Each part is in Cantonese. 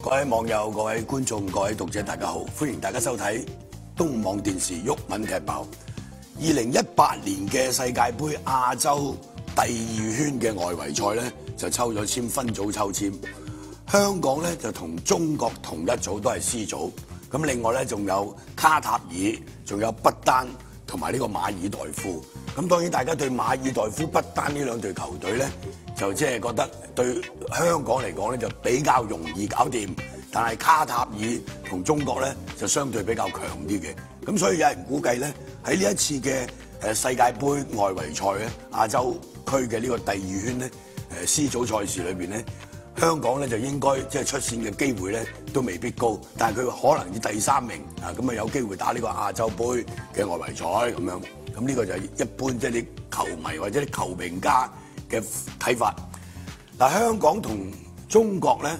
各位網友、各位觀眾、各位讀者，大家好！歡迎大家收睇東網電視毓民踢爆。2018年嘅世界盃亞洲第二圈嘅外圍賽咧，就抽咗籤分組抽籤。香港咧就同中國同一組，都係 C 組。咁另外咧仲有卡塔爾，仲有不丹同埋呢個馬爾代夫。咁當然大家對馬爾代夫、不丹呢兩隊球隊咧，就即係覺得對香港嚟講咧就比較容易搞掂，但係卡塔爾同中國咧就相對比較強啲嘅。咁所以有人估計咧喺呢一次嘅世界盃外圍賽咧亞洲區嘅呢個第二圈咧C 組賽事裏邊咧，香港咧就應該即係出線嘅機會咧都未必高，但係佢可能以第三名啊咁啊有機會打呢個亞洲盃嘅外圍賽咁樣。咁呢個就係一般即係啲球迷或者啲球評家嘅睇法。嗱，香港同中國咧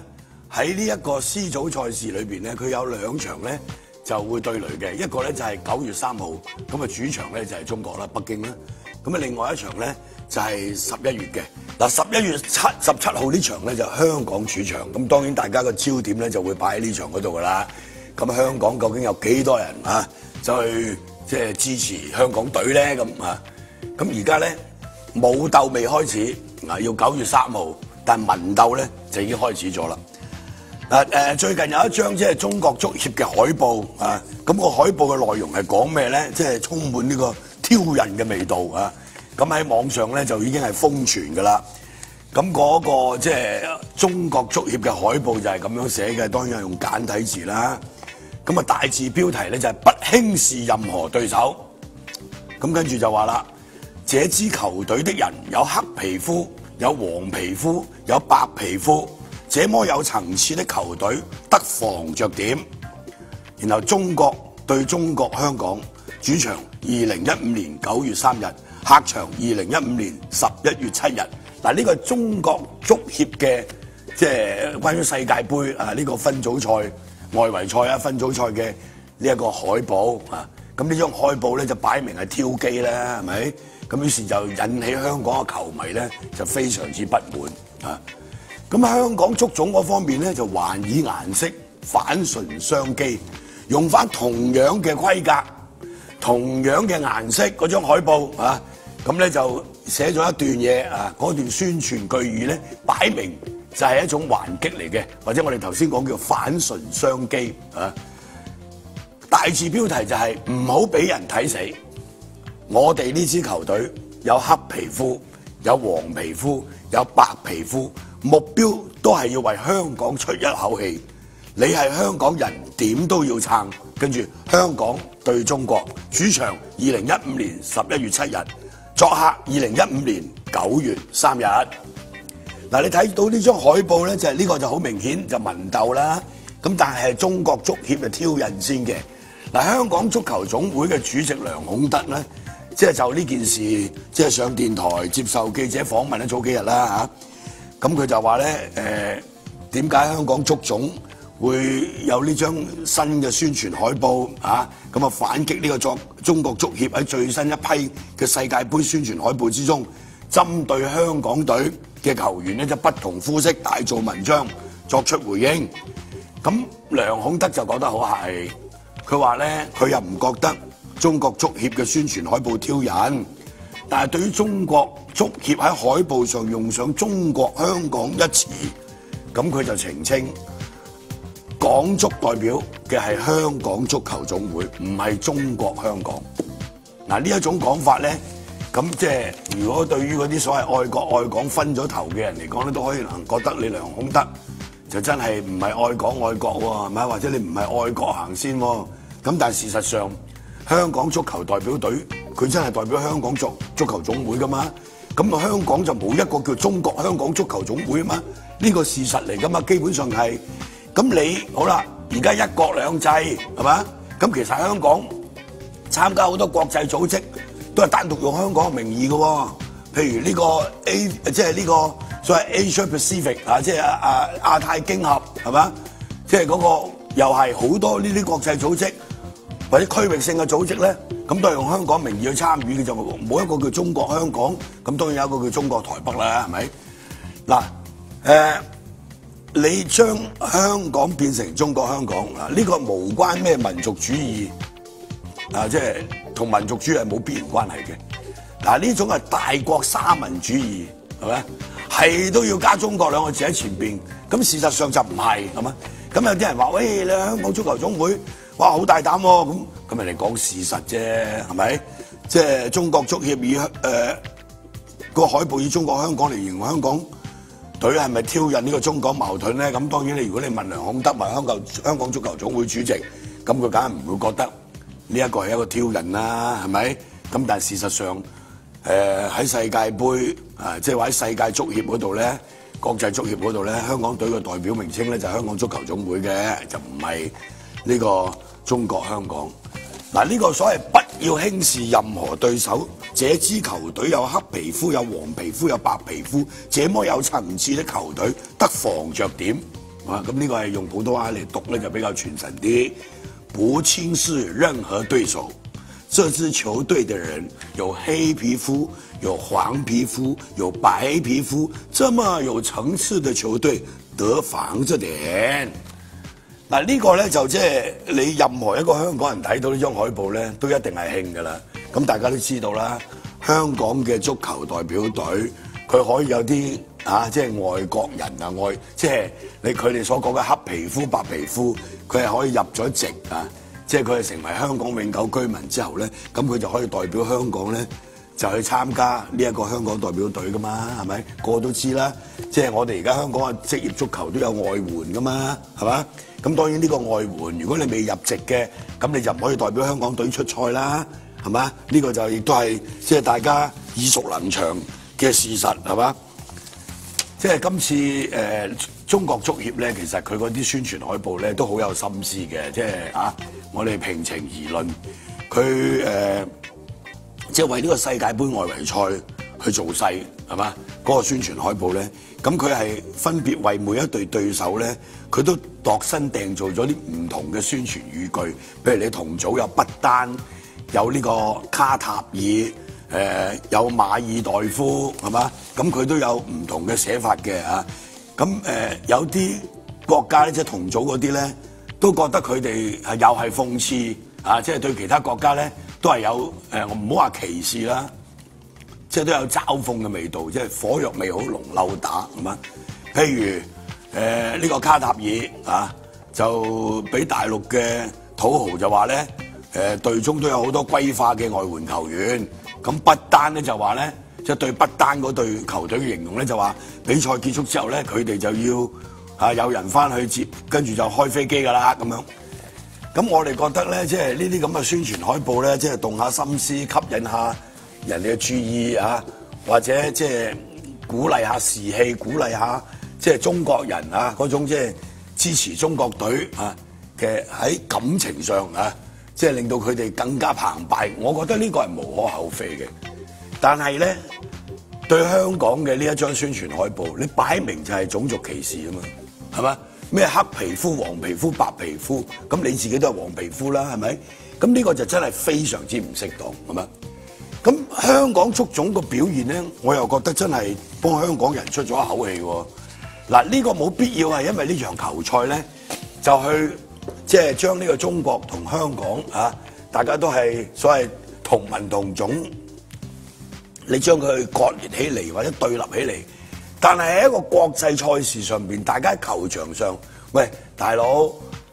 喺呢一個 C 組賽事裏邊咧，佢有兩場咧就會對壘嘅，一個咧就係9月3號，咁啊主場咧就係中國啦，北京啦。咁啊另外一場咧就係11月嘅。嗱11月17號呢場咧就香港主場，咁當然大家個焦點咧就會擺喺呢場嗰度噶啦。咁香港究竟有幾多人啊就去即係支持香港隊咧咁啊？咁而家咧武鬥未開始啊，要9月3號，但文鬥咧就已經開始咗啦。最近有一張即係中國足協嘅海報啊，咁個海報嘅內容係講咩咧？即係充滿呢個挑釁嘅味道啊！咁喺網上咧就已經係瘋傳㗎啦。咁嗰個即係中國足協嘅海報就係咁樣寫嘅，當然係用簡體字啦。咁啊大字標題咧就係不輕視任何對手。咁跟住就話啦，這支球隊的人有黑皮膚、有黃皮膚、有白皮膚，這麼有層次的球隊得防着點。然後中國對中國香港主場2015年9月3日，客場2015年11月7日。嗱，呢個係中國足協嘅即係關於世界盃啊呢個分組賽、外圍賽啊分組賽嘅呢一個海報啊。咁呢張海報咧就擺明係挑機啦，係咪？咁於是就引起香港嘅球迷咧就非常之不滿啊。咁香港足總嗰方面咧就還以顏色反唇相譏，用翻同樣嘅規格、同樣嘅顏色嗰張海報啊，咁咧就寫咗一段嘢啊，嗰段宣傳句語咧擺明就係一種還擊嚟嘅，或者我哋頭先講叫反唇相譏啊。大字標題就係唔好俾人睇死，我哋呢支球隊有黑皮膚、有黃皮膚、有白皮膚，目標都係要為香港出一口氣。你係香港人，點都要撐。跟住香港對中國，主場2015年11月7日，作客2015年9月3日。嗱，你睇到呢張海報咧，就係呢個就好明顯就文鬥啦。咁但係中國足協就挑釁先嘅。嗱，香港足球總會嘅主席梁孔德咧，即係就呢件事，即係上電台接受記者訪問咧，早幾日啦嚇。咁佢就話咧，點解香港足總會有呢張新嘅宣傳海報啊？咁啊反擊呢個中國足協喺最新一批嘅世界盃宣傳海報之中，針對香港隊嘅球員咧，就不同膚色大做文章，作出回應。咁梁孔德就覺得好客氣。佢話咧，佢又唔覺得中國足協嘅宣傳海報挑釁，但係對於中國足協喺海報上用上中國香港一詞，咁佢就澄清，港足代表嘅係香港足球總會，唔係中國香港。嗱，呢一種講法咧，咁即係如果對於嗰啲所謂愛國愛港分咗頭嘅人嚟講咧，都可以能覺得你梁孔德就真係唔係愛港愛國喎，係咪？或者你唔係愛國行先喎？咁但係事實上，香港足球代表隊佢真係代表香港足球總會噶嘛？咁啊香港就冇一個叫中國香港足球總會啊嘛？呢個事實嚟噶嘛？基本上係。咁你好啦，而家一國兩制係嘛？咁其實香港參加好多國際組織都係單獨用香港嘅名義嘅喎。譬如呢個即係呢個所謂 Asia Pacific 啊，即係亞太經合係嘛？即係嗰個又係好多呢啲國際組織或者區域性嘅組織咧，咁都係用香港名義去參與嘅，就冇一個叫中國香港，咁當然有一個叫中國台北啦，係咪？嗱你將香港變成中國香港啊，呢個無關咩民族主義啊，即係同民族主義係冇必然關係嘅。嗱，呢種係大國沙文主義，係咪？係都要加中國兩個字喺前邊，咁事實上就唔係，係嘛？咁有啲人話：喂，你香港足球總會，哇，好大膽喎！咁人哋講事實啫，係咪？即係中國足協以個海報以中國香港嚟形容香港隊係咪挑釁呢個中港矛盾咧？咁當然如果你問梁孔德問香港足球總會主席，咁佢梗係唔會覺得呢一個係一個挑釁啦，係咪？咁但係事實上，喺世界盃啊，即係話喺世界足協嗰度咧，國際足協嗰度咧，香港隊嘅代表名稱咧就係香港足球總會嘅，就唔係呢個中國香港。嗱，呢個所謂不要輕視任何對手，這支球隊有黑皮膚、有黃皮膚、有白皮膚，這麼有層次的球隊得防着點啊！咁呢個係用普通話嚟讀咧就比較傳神啲。不輕視任何對手，這支球隊的人有黑皮膚、有黃皮膚、有白皮膚，這麼有層次的球隊得防着點。嗱，呢個咧就即係你任何一個香港人睇到呢張海報咧，都一定係興㗎啦。咁大家都知道啦，香港嘅足球代表隊，佢可以有啲即係外國人啊，即係佢哋所講嘅黑皮膚、白皮膚，佢係可以入咗籍啊，即係佢係成為香港永久居民之後咧，咁佢就可以代表香港咧，就去參加呢一個香港代表隊㗎嘛，係咪？個個都知啦，即係我哋而家香港嘅職業足球都有外援㗎嘛，係嘛？咁當然呢個外援，如果你未入籍嘅，咁你就唔可以代表香港隊出賽啦，係嘛？呢個就亦都係即係大家耳熟能詳嘅事實，係嘛？即係今次中國足協咧，其實佢嗰啲宣傳海報咧都好有心思嘅，即係我哋平情而論，佢即係為呢個世界盃外圍賽去做勢，係嘛？嗰個宣傳海報咧，咁佢係分別為每一隊對手咧，佢都度身訂造咗啲唔同嘅宣傳語句。譬如你同組有不丹，有呢個卡塔爾，有馬爾代夫，係嘛？咁佢都有唔同嘅寫法嘅嚇。咁有啲國家咧，即係同組嗰啲咧，都覺得佢哋係又係諷刺啊！即係對其他國家咧，都係有我唔好話歧視啦，即係都有嘲諷嘅味道，即係火藥味好濃，漏打係嘛？譬如呢個卡塔爾就俾大陸嘅土豪就話咧，隊中都有好多歸化嘅外援球員。咁不丹咧就話咧，即係對不丹嗰隊球隊嘅形容咧就話，比賽結束之後咧，佢哋就要有人翻去接，跟住就開飛機㗎啦咁樣。咁我哋覺得咧，即係呢啲咁嘅宣傳海報咧，即係動下心思，吸引下人哋嘅注意或者即係鼓勵下士氣，鼓勵下即係中國人嗰種即係支持中國隊嘅喺感情上即係令到佢哋更加澎湃。我覺得呢個係無可厚非嘅。但係咧，對香港嘅呢一張宣傳海報，你擺明就係種族歧視啊嘛，係嘛？咩黑皮膚、黃皮膚、白皮膚，咁你自己都係黃皮膚啦，係咪？咁呢個就真係非常之唔適當，係嘛？咁香港足總個表現咧，我又覺得真係幫香港人出咗一口氣喎。嗱，呢個冇必要係因為呢場球賽咧，就去即係將呢個中國同香港大家都係所謂同文同種，你將佢割裂起嚟或者對立起嚟。但係喺一個國際賽事上邊，大家喺球場上，喂，大佬，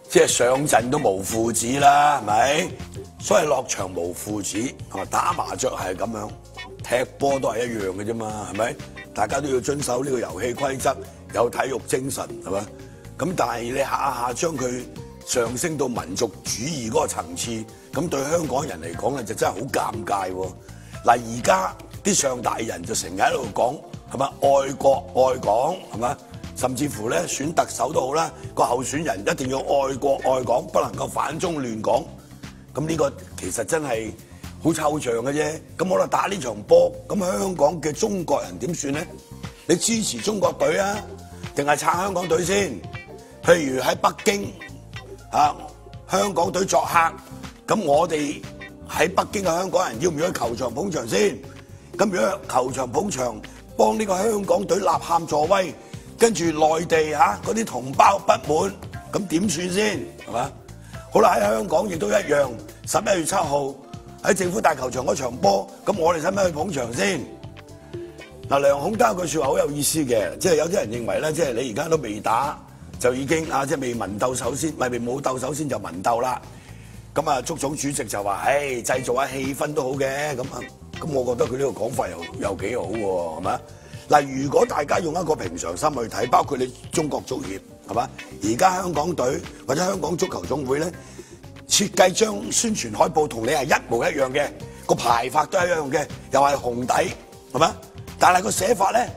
即係上陣都無父子啦，係咪？所謂落場無父子，打麻雀係咁樣，踢波都係一樣嘅啫嘛，係咪？大家都要遵守呢個遊戲規則，有體育精神，係咪？咁但係你下下將佢上升到民族主義嗰個層次，咁對香港人嚟講咧就真係好尷尬喎。嗱，而家啲上大人就成日喺度講，係嘛，愛國愛港，係嘛，甚至乎咧選特首都好啦，個候選人一定要愛國愛港，不能夠反中亂港。咁呢個其實真係好抽象嘅啫。咁我哋打呢場波，咁香港嘅中國人點算咧？你支持中國隊啊，定係撐香港隊先？譬如喺北京香港隊作客，咁我哋喺北京嘅香港人要唔要去球場捧場先？咁如果球場捧場，幫呢個香港隊吶喊助威，跟住內地嗰啲同胞不滿，咁點算先係嘛？好啦，喺香港亦都一樣，11月7號喺政府大球場嗰場波，咁我哋使唔使去捧場先？嗱，梁孔德有句説話好有意思嘅，即係有啲人認為咧，即係你而家都未打就已經即係未文鬥首先，未冇鬥首先就文鬥啦。咁啊，足總主席就話：，製造下氣氛都好嘅。咁我覺得佢呢個講法又幾好喎，係嘛？嗱，如果大家用一個平常心去睇，包括你中國足協係嘛？而家香港隊或者香港足球總會咧，設計張宣傳海報同你係一模一樣嘅，個排法都係一樣嘅，又係紅底係嘛？但係個寫法咧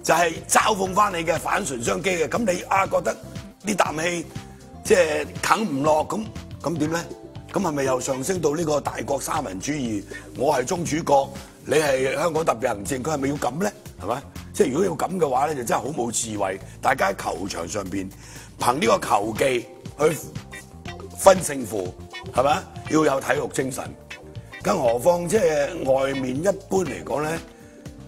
就係嘲諷翻你嘅反唇相譏嘅，咁你覺得呢啖氣即係啃唔落，咁點咧？咁係咪又上升到呢個大國三民主義？我係宗主國，你係香港特別行政，佢係咪要咁咧？係咪？即係如果要咁嘅話咧，就真係好冇智慧。大家喺球場上邊憑呢個球技去分勝負，係咪？要有體育精神。更何況即係外面一般嚟講咧，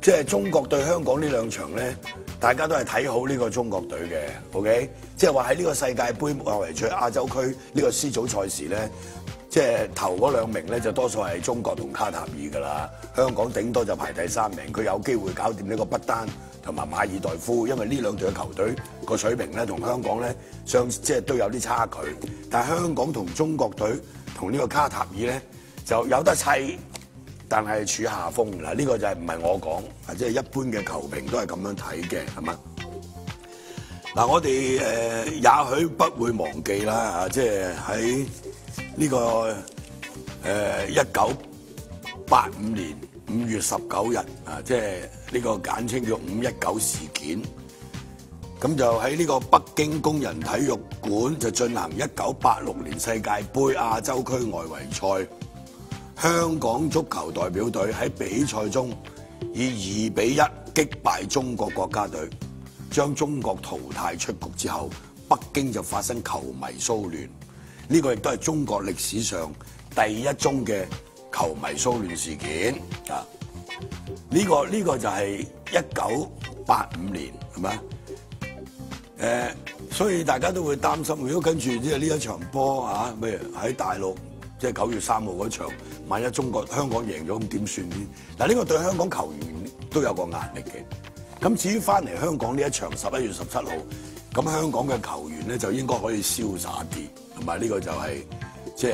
即係中國對香港呢兩場咧，大家都係睇好呢個中國隊嘅。OK， 即係話喺呢個世界盃外圍賽亞洲區呢個 C 組賽事咧。即係頭嗰2名咧，就多數係中國同卡塔爾㗎啦。香港頂多就排第3名，佢有機會搞掂呢個不丹同埋馬爾代夫，因為呢兩隊嘅球隊個水平咧同香港咧即係都有啲差距。但係香港同中國隊同呢個卡塔爾咧就有得砌，但係處下風嗱。呢個就係唔係我講，即係一般嘅球評都係咁樣睇嘅，係嘛？嗱，我哋也許不會忘記啦，即係喺呢個1985年5月19日即係呢個簡稱叫519事件，咁就喺呢個北京工人體育館就進行1986年世界盃亞洲區外圍賽，香港足球代表隊喺比賽中以2-1擊敗中國國家隊，將中國淘汰出局之後，北京就發生球迷騷亂。呢個亦都係中國歷史上第一宗嘅球迷騷亂事件啊！呢個就係1985年係咪？所以大家都會擔心，如果跟住即係呢一場波譬如喺大陸即係9月3號嗰場，萬一香港贏咗咁點算呢？嗱，呢個對香港球員都有個壓力嘅。咁至於翻嚟香港呢一場11月17號，咁香港嘅球員咧就應該可以瀟灑啲。同埋呢個就係即係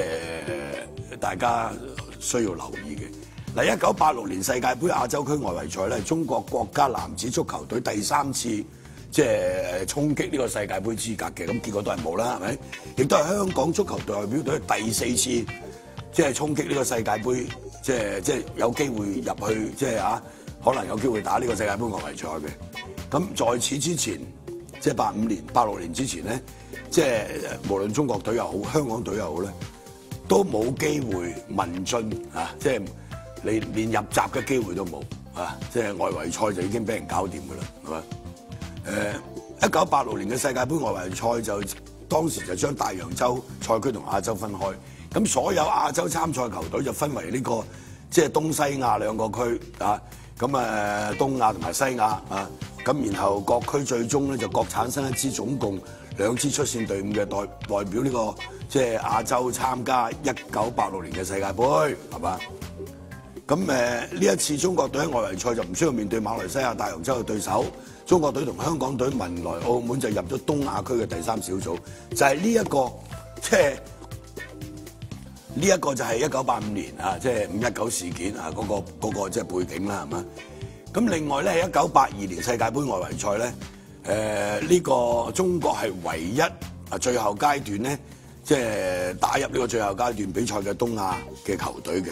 大家需要留意嘅。嗱，1986年世界盃亞洲區外圍賽咧，中國國家男子足球隊第3次即係衝擊呢個世界盃資格嘅，咁結果都係冇啦，係咪？亦都係香港足球代表隊第4次即係衝擊呢個世界盃，即係有機會入去，即係可能有機會打呢個世界盃外圍賽嘅。咁在此之前，即係86年之前咧。即係無論中國隊又好，香港隊又好咧，都冇機會問津即係你連入閘嘅機會都冇即係外圍賽就已經俾人搞掂㗎啦，係嘛？1986年嘅世界盃外圍賽就當時就將大洋洲賽區同亞洲分開，咁所有亞洲參賽球隊就分為呢個即係東西亞兩個區咁東亞同埋西亞咁然後各區最終咧就各產生一支總共2支出線隊伍嘅代表呢個即係亞洲參加1986年嘅世界盃，係嘛？咁呢一次中國隊喺外圍賽就唔需要面對馬來西亞大洋洲嘅對手，中國隊同香港隊文萊澳門就入咗東亞區嘅第3小組，就係呢一個即係呢一個就係1985年即係519事件嗰個即係背景啦，係嘛？咁另外咧，喺1982年世界盃外圍賽咧，呢個中國係唯一最後階段咧，即係打入呢個最後階段比賽嘅東亞嘅球隊嘅。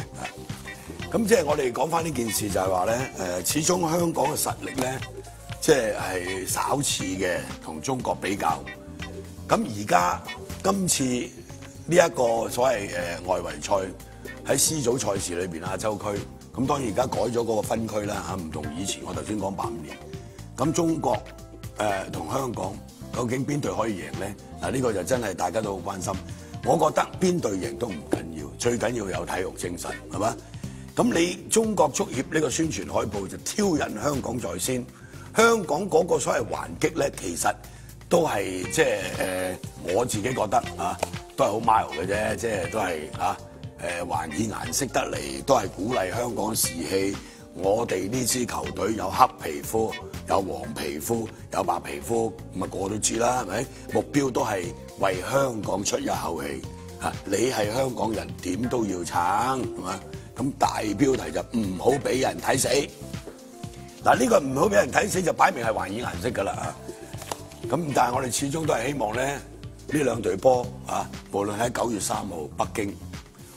咁即係我哋講翻呢件事就係話咧，始終香港嘅實力咧，即係稍次嘅同中國比較。咁而家今次呢一個所謂外圍賽喺 C 組賽事裏邊亞洲區。咁當然而家改咗嗰個分區啦唔同以前我頭先講85年。咁中國同香港究竟邊隊可以贏咧？呢個就真係大家都好關心。我覺得邊隊贏都唔緊要，最緊要有體育精神，係嘛？咁你中國足協呢個宣傳海報就挑釁香港在先，香港嗰個所謂還擊咧，其實都係即係我自己覺得啊，都係好 mild 嘅啫，即係都係還以顏色得嚟，都係鼓勵香港士氣。我哋呢支球隊有黑皮膚、有黃皮膚、有白皮膚，咁啊個個都知啦，係咪？目標都係為香港出一口氣。你係香港人，點都要撐，係嘛？咁大標題就唔好俾人睇死。嗱，呢個唔好俾人睇死就擺明係還以顏色㗎啦。咁但係我哋始終都係希望咧，呢兩隊波無論喺9月3號北京，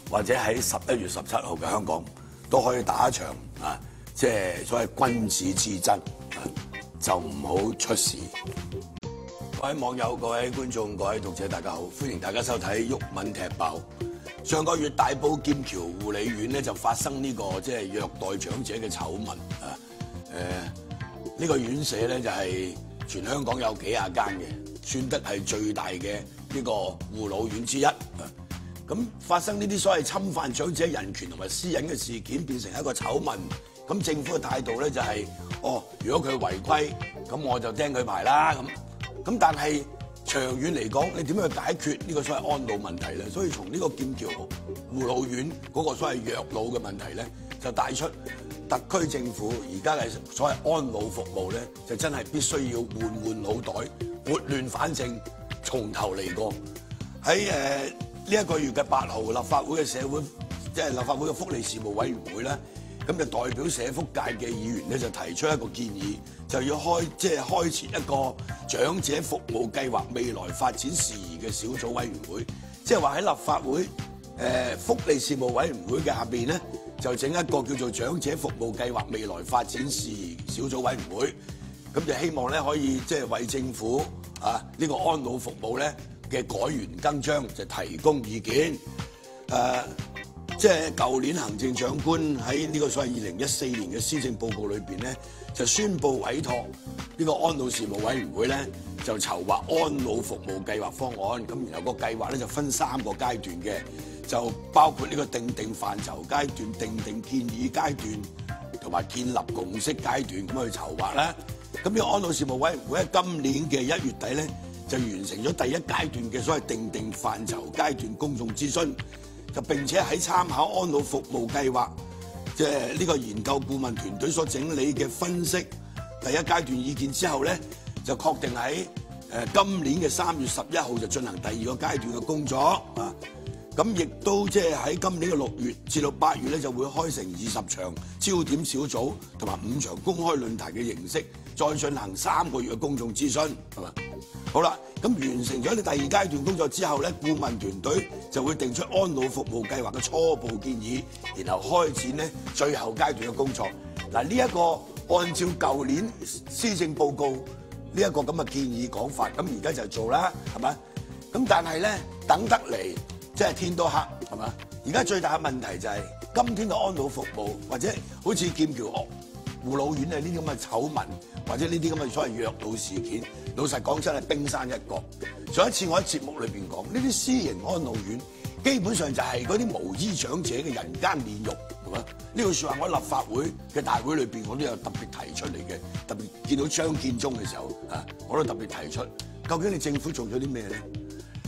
或者喺11月17號嘅香港，都可以打一場即係所謂君子之爭，就唔好出事。各位網友、各位觀眾、各位讀者，大家好，歡迎大家收睇《毓民踢爆》。上個月大埔劍橋護理院咧就發生呢個即係虐待長者嘅醜聞呢個院舍咧就係全香港有幾廿間嘅，算得係最大嘅呢個護老院之一。咁發生呢啲所謂侵犯長者人權同埋私隱嘅事件，變成一個醜聞。咁政府嘅態度咧就係、如果佢違規，咁我就釘佢牌啦。咁但係長遠嚟講，你點樣去解決呢個所謂安老問題咧？所以從呢個劍橋護老院嗰個所謂虐老嘅問題咧，就帶出特區政府而家嘅所謂安老服務咧，就真係必須要換腦袋，撥亂反正，從頭嚟過。喺呢一個月嘅8號，立法會嘅立法會嘅福利事務委員會咧，咁就代表社福界嘅議員咧，就提出一個建議，就要開設一個長者服務計劃未來發展事宜嘅小組委員會，即係話喺立法會福利事務委員會嘅下邊咧，就整一個叫做長者服務計劃未來發展事宜小組委員會，咁就希望咧可以即係為政府呢個安老服務咧嘅改弦更張就提供意見。即係舊年行政長官喺呢個所謂2014年嘅施政報告裏邊咧，就宣布委託呢個安老事務委員會咧，就籌劃安老服務計劃方案。咁然後個計劃咧就分3個階段嘅，就包括呢個訂定範疇階段、訂定建議階段同埋建立共識階段咁去籌劃啦。咁呢個安老事務委員會喺今年嘅1月底咧，就完成咗第1階段嘅所謂訂定範疇階段公眾諮詢。就並且喺參考安老服務計劃，即係呢個研究顧問團隊所整理嘅分析第1階段意見之後咧，就確定喺今年嘅3月11號就進行第2個階段嘅工作咁亦都即係喺今年嘅6月至到8月咧，就會開成20場焦點小組同埋5場公開論壇嘅形式，再進行3個月嘅公眾諮詢，係嘛？好啦，咁完成咗你第2階段工作之後咧，顧問團隊就會定出安老服務計劃嘅初步建議，然後開展咧最後階段嘅工作。嗱，呢一個按照舊年施政報告呢一個咁嘅建議講法，咁而家就做啦，係嘛？咁但係咧等得嚟，即係天都黑，係嘛？而家最大嘅問題就係今天嘅安老服務，或者好似劍橋護老院呢啲咁嘅醜聞，或者呢啲咁嘅所謂虐老事件，老實講真係冰山一角。上一次我喺節目裏邊講，呢啲私營安老院基本上就係嗰啲無依長者嘅人間煉獄，係嘛？呢句説話我喺立法會嘅大會裏邊我都有特別提出嚟嘅，特別見到張建宗嘅時候我都特別提出，究竟你政府做咗啲咩咧？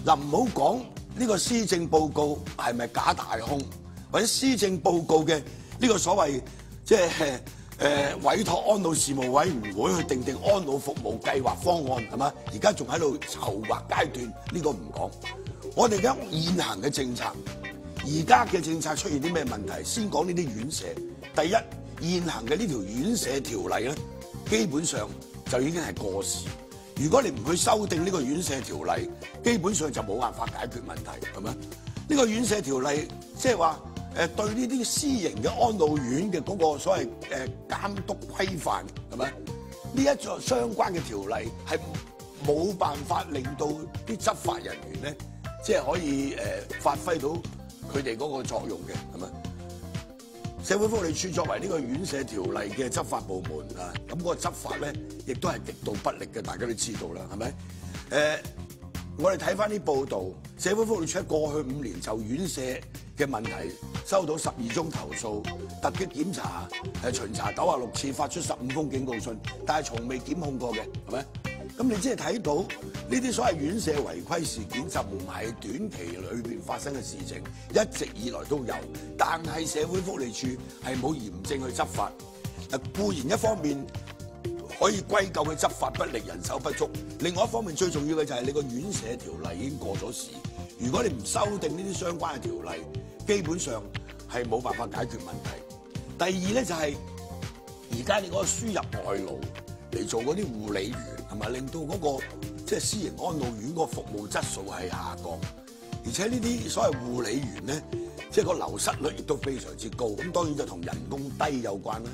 嗱，唔好講呢個施政報告係咪假大空，或者施政報告嘅呢個所謂即係委託安老事務委員會去訂定安老服務計劃方案，係嘛？而家仲喺度籌劃階段，呢個唔講。我哋而家現行嘅政策，而家嘅政策出現啲咩問題？先講呢啲院舍。第一，現行嘅呢條院舍條例咧，基本上就已經係過時。如果你唔去修訂呢個院舍條例，基本上就冇辦法解決問題，係咪？呢個院舍條例即係話對呢啲私營嘅安老院嘅嗰個所謂監督規範，係咪？呢一個相關嘅條例係冇辦法令到啲執法人員咧，即係可以發揮到佢哋嗰個作用嘅，係咪？社會福利署作為呢個院舍條例嘅執法部門咁嗰個執法咧，亦都係極度不力嘅，大家都知道啦，係咪？我哋睇翻啲報道，社會福利署喺過去5年就院舍嘅問題收到12宗投訴，突擊檢查巡查96次，發出15封警告信，但係從未檢控過嘅，係咪？咁你即係睇到呢啲所謂院舍違規事件就唔係短期裏邊發生嘅事情，一直以來都有，但係社會福利署係冇嚴正去執法。固然一方面可以歸咎佢執法不力、人手不足，另外一方面最重要嘅就係你個院舍條例已經過咗時，如果你唔修訂呢啲相關嘅條例，基本上係冇辦法解決問題。第二咧就係而家你嗰個輸入外勞嚟做嗰啲護理員，係咪令到嗰個即係私營安老院嗰個服務質素係下降，而且呢啲所謂護理員咧，即係個流失率亦都非常之高。咁當然就同人工低有關啦。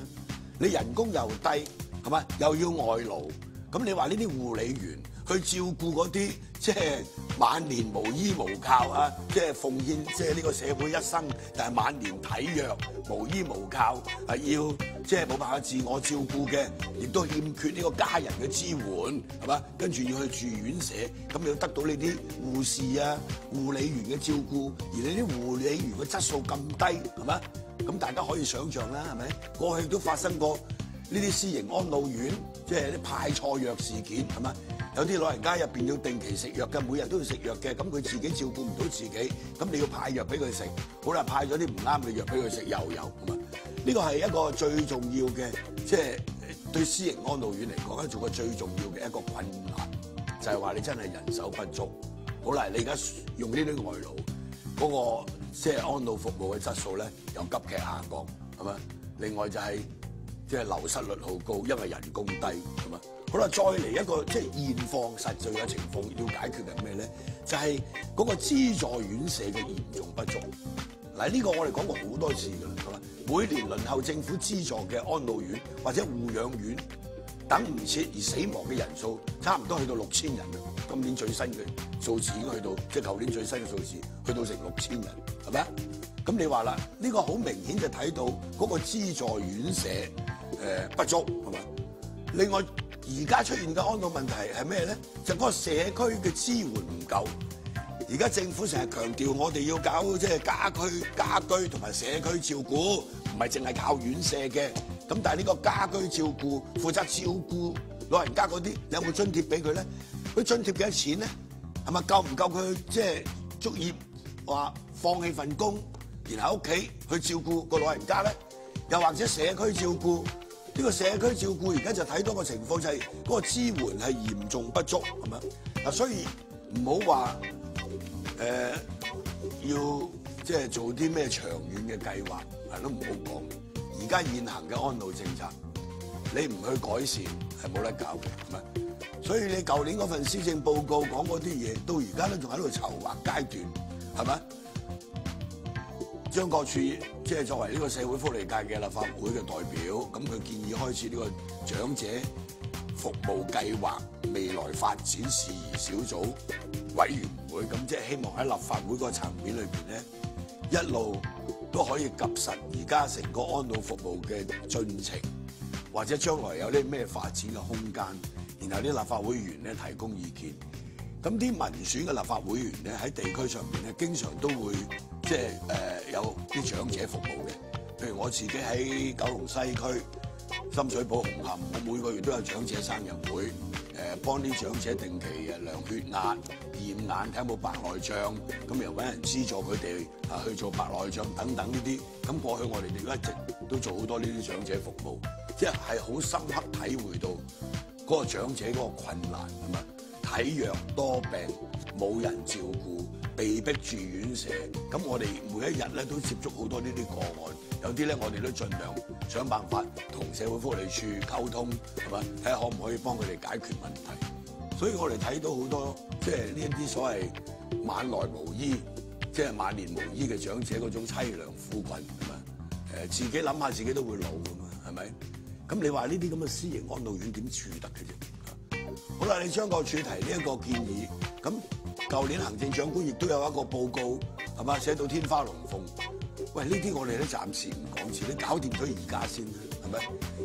你人工又低，係咪？又要外勞，咁你話呢啲護理員去照顧嗰啲即係晚年無依無靠啊，即係奉獻即係呢個社會一生，但係晚年體弱無依無靠，係要即係冇辦法自我照顧嘅，亦都欠缺呢個家人嘅支援，係嘛？跟住要去住院舍，咁你要得到呢啲護士啊、護理員嘅照顧，而你啲護理員嘅質素咁低，係嘛？咁大家可以想象啦，係咪？過去都發生過呢啲私營安老院，即係啲派錯藥事件，係嘛？有啲老人家入邊要定期食藥嘅，每日都要食藥嘅，咁佢自己照顧唔到自己，咁你要派藥俾佢食，好啦，派咗啲唔啱嘅藥俾佢食又有，係嘛？呢個係一個最重要嘅，即係對私營安老院嚟講咧，做個最重要嘅一個困難，就係話你真係人手不足。好啦，你而家用呢啲外勞，嗰個即係安老服務嘅質素咧，又急劇下降，係嘛？另外就係即係流失率好高，因為人工低，係嘛？好啦，再嚟一個即係現況實際嘅情況要解決係咩咧？就係嗰個資助院舍嘅嚴重不足。嗱，呢個我哋講過好多次㗎啦，係嘛？每年輪候政府資助嘅安老院或者護養院等唔切而死亡嘅人數，差唔多去到6000人啦。今年最新嘅數字已經去到，即係舊年最新嘅數字去到成6000人，係咪啊？咁你話啦，呢個好明顯就睇到嗰個資助院舍不足，係嘛？另外，而家出現嘅安老問題係咩咧？就嗰個社區嘅支援唔夠。而家政府成日強調我哋要搞即係家居同埋社區照顧，唔係淨係靠院舍嘅。咁但係呢個家居照顧負責照顧老人家嗰啲，有冇津貼俾佢咧？佢津貼幾多錢咧？係咪夠唔夠佢即係足以話放棄份工，然後喺屋企去照顧個老人家咧？又或者社區照顧？呢個社區照顧而家就睇到個情況就係嗰個支援係嚴重不足，係咪？嗱，所以唔好話要即係做啲咩長遠嘅計劃，係都唔好講。而家現行嘅安老政策，你唔去改善係冇得搞嘅，係咪？所以你舊年嗰份施政報告講嗰啲嘢，到而家都仲喺度籌劃階段，係咪？張國柱即係作為呢個社會福利界嘅立法會嘅代表，咁佢建議開始呢個長者服務計劃未來發展事宜小組委員會，咁即係希望喺立法會個層面裏邊咧，一路都可以及實而家成個安老服務嘅進程，或者將來有啲咩發展嘅空間，然後啲立法會議員咧提供意見。咁啲民選嘅立法會議員咧喺地區上邊咧，經常都會即係有啲長者服務嘅。譬如我自己喺九龍西區、深水埗、紅磡，我每個月都有長者生日會，幫啲長者定期量血壓、驗眼，睇有冇白內障，咁又揾人資助佢哋去做白內障等等呢啲。咁過去我哋一直都做好多呢啲長者服務，即係好深刻體會到嗰個長者嗰個困難啊嘛。體弱多病，冇人照顧，被逼住院舍。咁我哋每一日咧都接觸好多呢啲個案，有啲咧我哋都盡量想辦法同社會福利署溝通，係嘛？睇下可唔可以幫佢哋解決問題。所以我哋睇到好多即係呢一啲所謂晚來無醫，即係晚年無醫嘅長者嗰種凄涼苦困，係嘛？自己諗下自己都會老㗎嘛，係咪？咁你話呢啲咁嘅私營安老院點處得嘅啫？好啦，你張國柱提呢一個建議，咁舊年行政長官亦都有一個報告，係嘛，寫到天花龍鳳。喂，呢啲我哋都暫時唔講住，你搞掂咗而家先，係咪？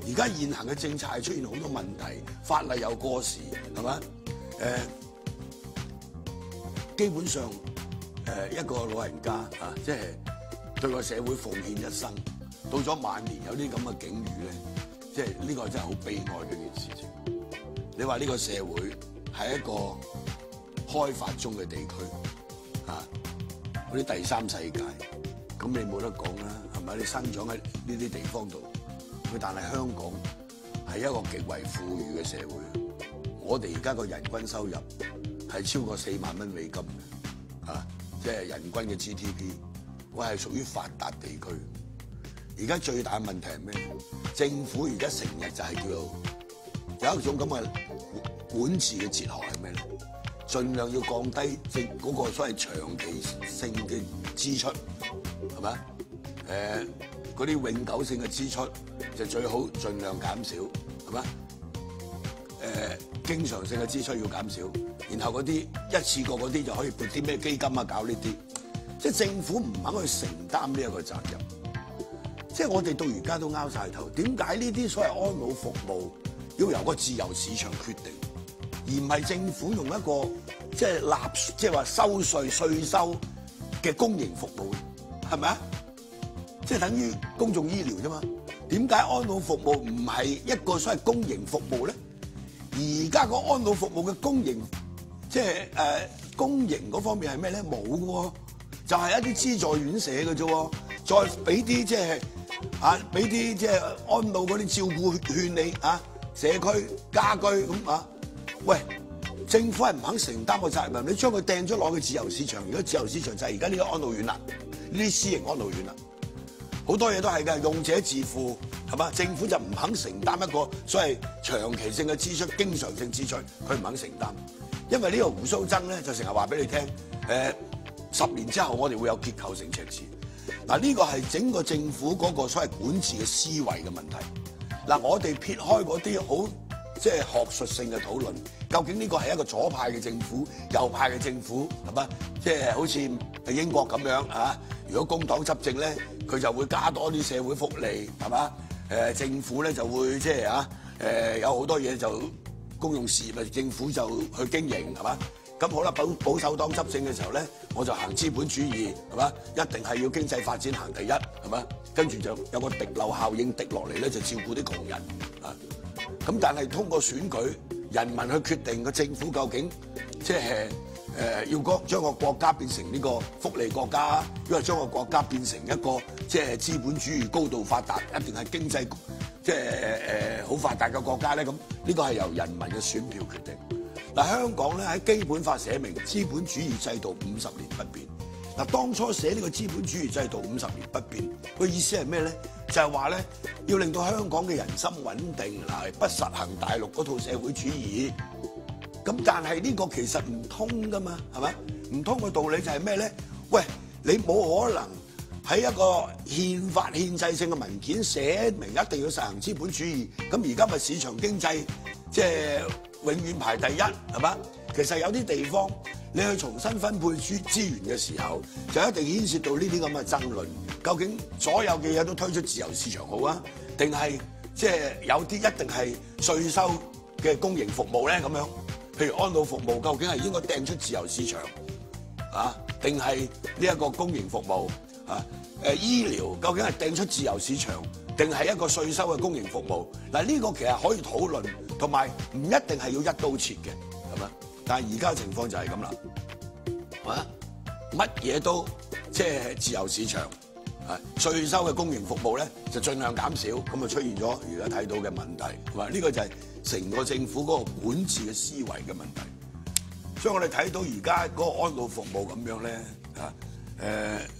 而家現行嘅政策係出現好多問題，法例又過時，係嘛？基本上一個老人家啊，即係對個社會奉獻一生，到咗晚年有啲咁嘅境遇咧，即係呢個真係好悲哀嘅一件事情。你話呢個社會係一個開發中嘅地區啊，嗰啲第三世界，咁你冇得講啦，係咪？你生長喺呢啲地方度，但係香港係一個極為富裕嘅社會。我哋而家個人均收入係超過4萬蚊美金嘅，啊，即係人均嘅 GDP， 我係屬於發達地區。而家最大嘅問題係咩？政府而家成日就係叫做有一種咁嘅管治嘅哲學係咩咧？盡量要降低嗰個所謂長期性嘅支出，係咪？嗰啲永久性嘅支出就最好盡量減少，係咪？經常性嘅支出要減少，然後嗰啲一次過嗰啲就可以撥啲咩基金啊，搞呢啲，即係政府唔肯去承擔呢一個責任。即係我哋到而家都拗晒頭，點解呢啲所謂安老服務要由個自由市場決定，而唔係政府用一個即係即係話收稅收嘅公營服務，係咪啊？即係等於公眾醫療啫嘛。點解安老服務唔係一個所謂公營服務咧？而家個安老服務嘅公營，即係公營嗰方面係咩咧？冇嘅喎，就係一啲資助院舍嘅啫喎，再俾啲即係俾啲即係安老嗰啲照顧勸你社區家居咁啊，喂，政府係唔肯承擔個責任，你將佢掟咗落去自由市場，如果自由市場就係而家呢個安老院啦，呢啲私營安老院啦。好多嘢都係嘅，用者自負，係嘛？政府就唔肯承擔一個所謂長期性嘅支出、經常性支出，佢唔肯承擔。因為呢個胡鬚曾咧就成日話俾你聽，10年之後我哋會有結構性赤字。嗱，呢個係整個政府嗰個所謂管治嘅思維嘅問題。嗱，我哋撇開嗰啲好即係學術性嘅討論，究竟呢個係一個左派嘅政府、右派嘅政府，係嘛？即係好似英國咁樣啊。如果工黨執政咧，佢就會加多啲社會福利，係嘛？政府咧就會即係有好多嘢就公用事業，政府就去經營，係嘛？咁好啦，保守黨執政嘅時候咧，我就行資本主義，係嘛？一定係要經濟發展行第一，係嘛？跟住就有個滴漏效應滴落嚟咧，就照顧啲窮人啊。咁但係通過選舉，人民去決定個政府究竟即係。要將個國家變成呢個福利國家，因為將個國家變成一個即係資本主義高度發達，一定係經濟即係好發達嘅國家咧。咁呢個係由人民嘅選票決定。嗱，香港咧喺基本法寫明資本主義制度50年不變。嗱，當初寫呢個資本主義制度50年不變，個意思係咩咧？就係話咧要令到香港嘅人心穩定，嗱，不實行大陸嗰套社會主義。咁但係呢個其實唔通噶嘛，係咪？唔通嘅道理就係咩咧？喂，你冇可能喺一個憲法憲制性嘅文件寫明一定要實行資本主義，咁而家咪市場經濟即係永遠排第一，係嘛？其實有啲地方你去重新分配資源嘅時候，就一定牽涉到呢啲咁嘅爭論。究竟所有嘅嘢都推出自由市場好啊，定係即係有啲一定係稅收嘅公營服務咧咁樣？譬如安老服務，究竟係應該掟出自由市場啊，定係呢一個公營服務啊？醫療究竟係掟出自由市場，定係一個稅收嘅公營服務？嗱，呢個其實可以討論，同埋唔一定係要一刀切嘅，係咪？但係而家嘅情況就係咁啦，啊，乜嘢都即係自由市場，稅收嘅公營服務咧就盡量減少，咁啊出現咗而家睇到嘅問題，係嘛？呢個就係成個政府嗰個管治嘅思維嘅問題。所以我哋睇到而家嗰個安老服務咁樣咧，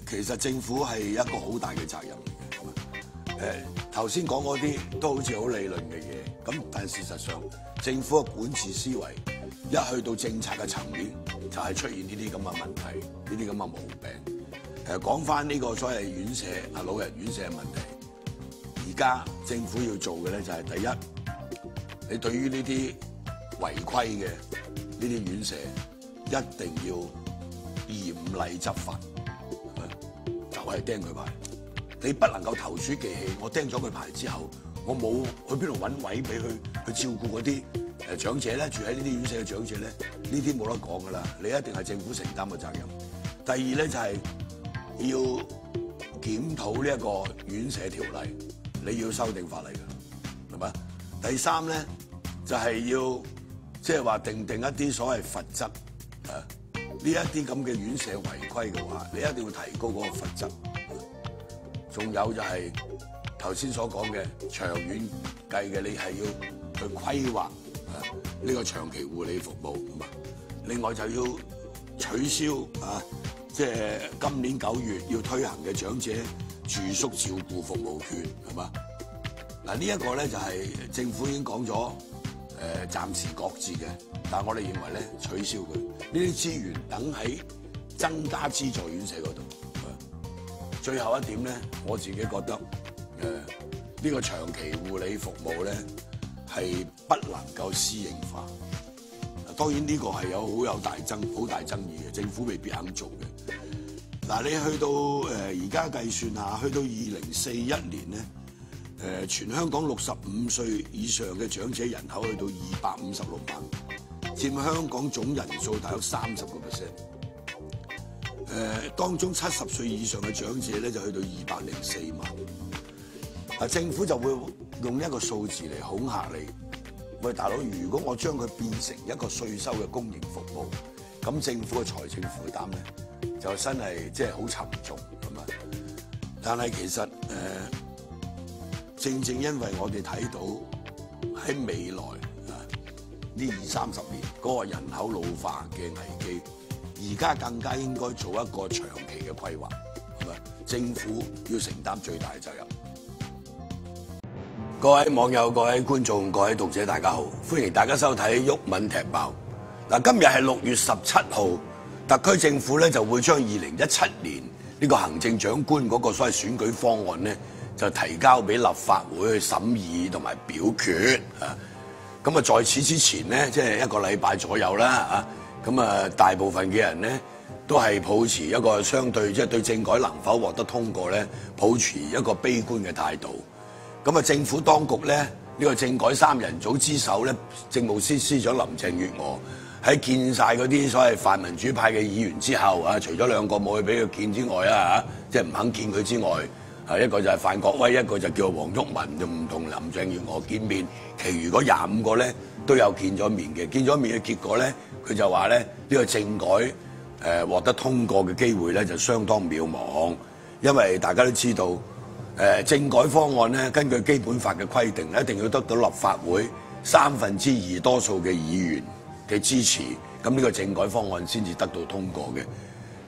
其實政府係一個好大嘅責任嚟嘅。頭先講嗰啲都好似好理論嘅嘢，咁但係事實上政府嘅管治思維一去到政策嘅層面，就係出現呢啲咁嘅問題，呢啲咁嘅毛病。講翻呢個所謂院舍老人院舍嘅問題，而家政府要做嘅咧就係第一，你對於呢啲違規嘅呢啲院舍，一定要嚴厲執法，就係釘佢牌。你不能夠投鼠忌器，我釘咗佢牌之後，我冇去邊度揾位俾佢去照顧嗰啲長者咧，住喺呢啲院舍嘅長者咧，呢啲冇得講噶啦，你一定係政府承擔嘅責任。第二咧就係要檢討呢一個院舍條例，你要修訂法例嘅，係嘛？第三咧就係要即係話定一啲所謂罰則，呢一啲咁嘅院舍違規嘅話，你一定要提高嗰個罰則。仲有就係頭先所講嘅長遠計嘅，你係要去規劃呢個長期護理服務啊嘛。另外就要取消即係今年9月要推行嘅長者住宿照顧服務券，係嘛？嗱，呢一個咧就係政府已經講咗暫時擱置嘅，但係我哋認為咧取消佢呢啲資源，等喺增加資助院舍嗰度。最後一點咧，我自己覺得呢個長期護理服務咧係不能夠私營化。當然呢個係好大爭議嘅，政府未必肯做嘅。嗱，你去到而家計算下，去到2041年咧，全香港65歲以上嘅長者人口去到256萬，佔香港總人數大約30%。當中70歲以上嘅長者咧就去到204萬。政府就會用一個數字嚟恐嚇你。喂，大佬，如果我將佢變成一個稅收嘅公營服務，咁政府嘅財政負擔咧就真係即係好沉重，係嘛？但係其實正因為我哋睇到喺未來呢20-30年嗰個人口老化嘅危機，而家更加應該做一個長期嘅規劃，係咪？政府要承擔最大嘅責任。各位網友、各位觀眾、各位讀者，大家好，歡迎大家收睇《毓民踢爆》。嗱，今日係6月17號，特區政府咧就會將2017年呢個行政長官嗰個所謂選舉方案咧，就提交俾立法會去審議同埋表決啊。咁啊，在此之前咧，即係1個禮拜左右啦啊。咁啊，大部分嘅人咧都係抱持一個相對即係對政改能否獲得通過咧，抱持一個悲觀嘅態度。咁啊，政府當局咧呢個政改3人組之首咧，政務司司長林鄭月娥喺見晒嗰啲所謂泛民主派嘅議員之後啊，除咗2個冇去俾佢見之外啊，即係唔肯見佢之外，一個就係范國威，一個就叫黃毓民，就唔同林鄭月娥見面。其餘嗰25個咧都有見咗面嘅，見咗面嘅結果咧，佢就話咧呢個政改獲得通過嘅機會咧就相當渺茫，因為大家都知道。政改方案咧，根據基本法嘅規定，一定要得到立法會2/3多數嘅議員嘅支持，咁呢個政改方案先至得到通過嘅。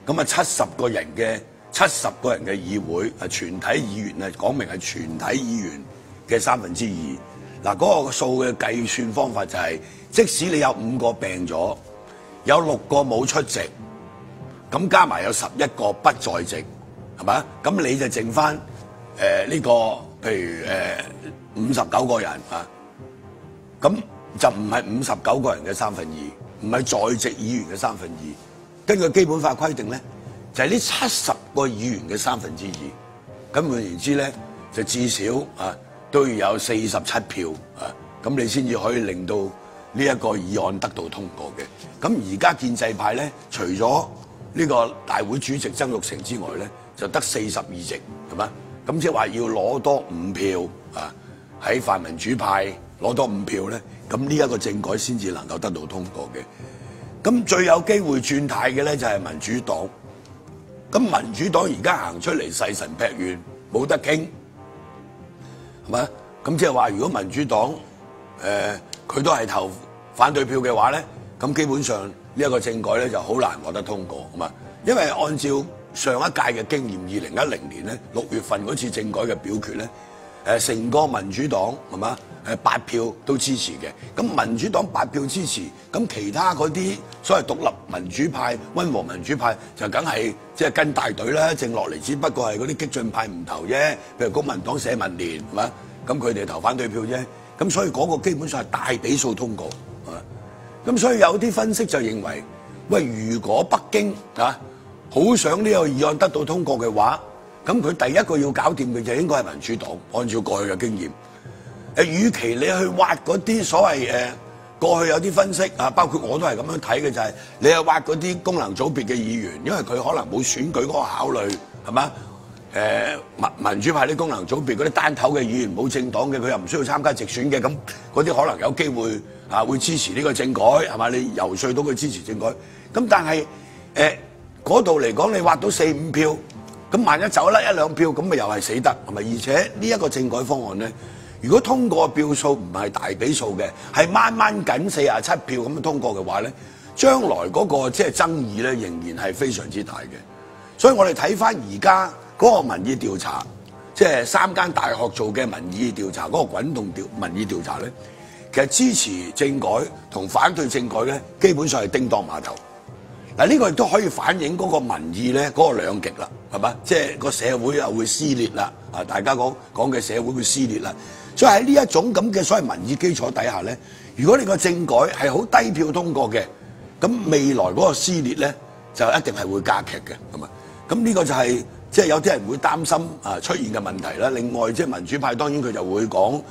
咁啊，70個人嘅議會，全體議員啊，講明係全體議員嘅2/3。嗱，嗰個數嘅計算方法就係，即使你有5個病咗，有6個冇出席，咁加埋有11個不在席，係咪？咁你就剩翻。呢個譬如59個人啊，咁就唔係59個人嘅2/3，唔係在席議員嘅2/3。根據基本法規定咧，就係呢70個議員嘅2/3。咁換言之咧，就至少都要有47票咁你先至可以令到呢一個議案得到通過嘅。咁而家建制派咧，除咗呢個大會主席曾鈺成之外咧，就得42席，係嘛？咁即係話要攞多5票喺泛民主派攞多5票咧，咁呢一個政改先至能夠得到通過嘅。咁最有機會轉態嘅咧就係民主黨。咁民主黨而家行出嚟誓神劈願，冇得傾，係咪？咁即係話如果民主黨佢都係投反對票嘅話咧，咁基本上呢一個政改咧就好難獲得通過，係嘛？因為按照上一屆嘅經驗，2010年咧6月份嗰次政改嘅表決咧，成個民主黨係嘛8票都支持嘅。咁民主黨8票支持，咁其他嗰啲所謂獨立民主派、溫和民主派就梗係即係跟大隊啦，剩落嚟只不過係嗰啲激進派唔投啫。譬如公民黨、社民連係嘛，咁佢哋投反對票啫。咁所以嗰個基本上係大比數通過。咁所以有啲分析就認為，喂，如果北京好想呢個議案得到通過嘅話，咁佢第一個要搞掂嘅就應該係民主黨。按照過去嘅經驗，與其你去挖嗰啲所謂過去有啲分析啊，包括我都係咁樣睇嘅，就係你係挖嗰啲功能組別嘅議員，因為佢可能冇選舉嗰個考慮，係嘛？民主派啲功能組別嗰啲單頭嘅議員冇政黨嘅，佢又唔需要參加直選嘅，咁嗰啲可能有機會會支持呢個政改，係嘛？你遊說到佢支持政改，咁但係嗰度嚟講，你挖到4、5票，咁萬一走甩1、2票，咁咪又係死得，係咪？而且呢一個政改方案咧，如果通過票數唔係大比數嘅，係掹掹緊47票咁樣通過嘅話咧，將來嗰個即係爭議咧，仍然係非常之大嘅。所以我哋睇翻而家嗰個民意調查，即係3間大學做嘅民意調查，嗰個滾動民意調查咧，其實支持政改同反對政改咧，基本上係叮當馬頭。嗱，呢個亦都可以反映嗰個民意咧，嗰個兩極啦，係嘛？即係個社會又會撕裂啦，大家講嘅社會會撕裂啦。所以喺呢一種咁嘅所謂民意基礎底下咧，如果你個政改係好低票通過嘅，咁未來嗰個撕裂咧就一定係會加劇嘅，係嘛？咁呢個就係即係有啲人會擔心出現嘅問題啦。另外即係民主派當然佢就會講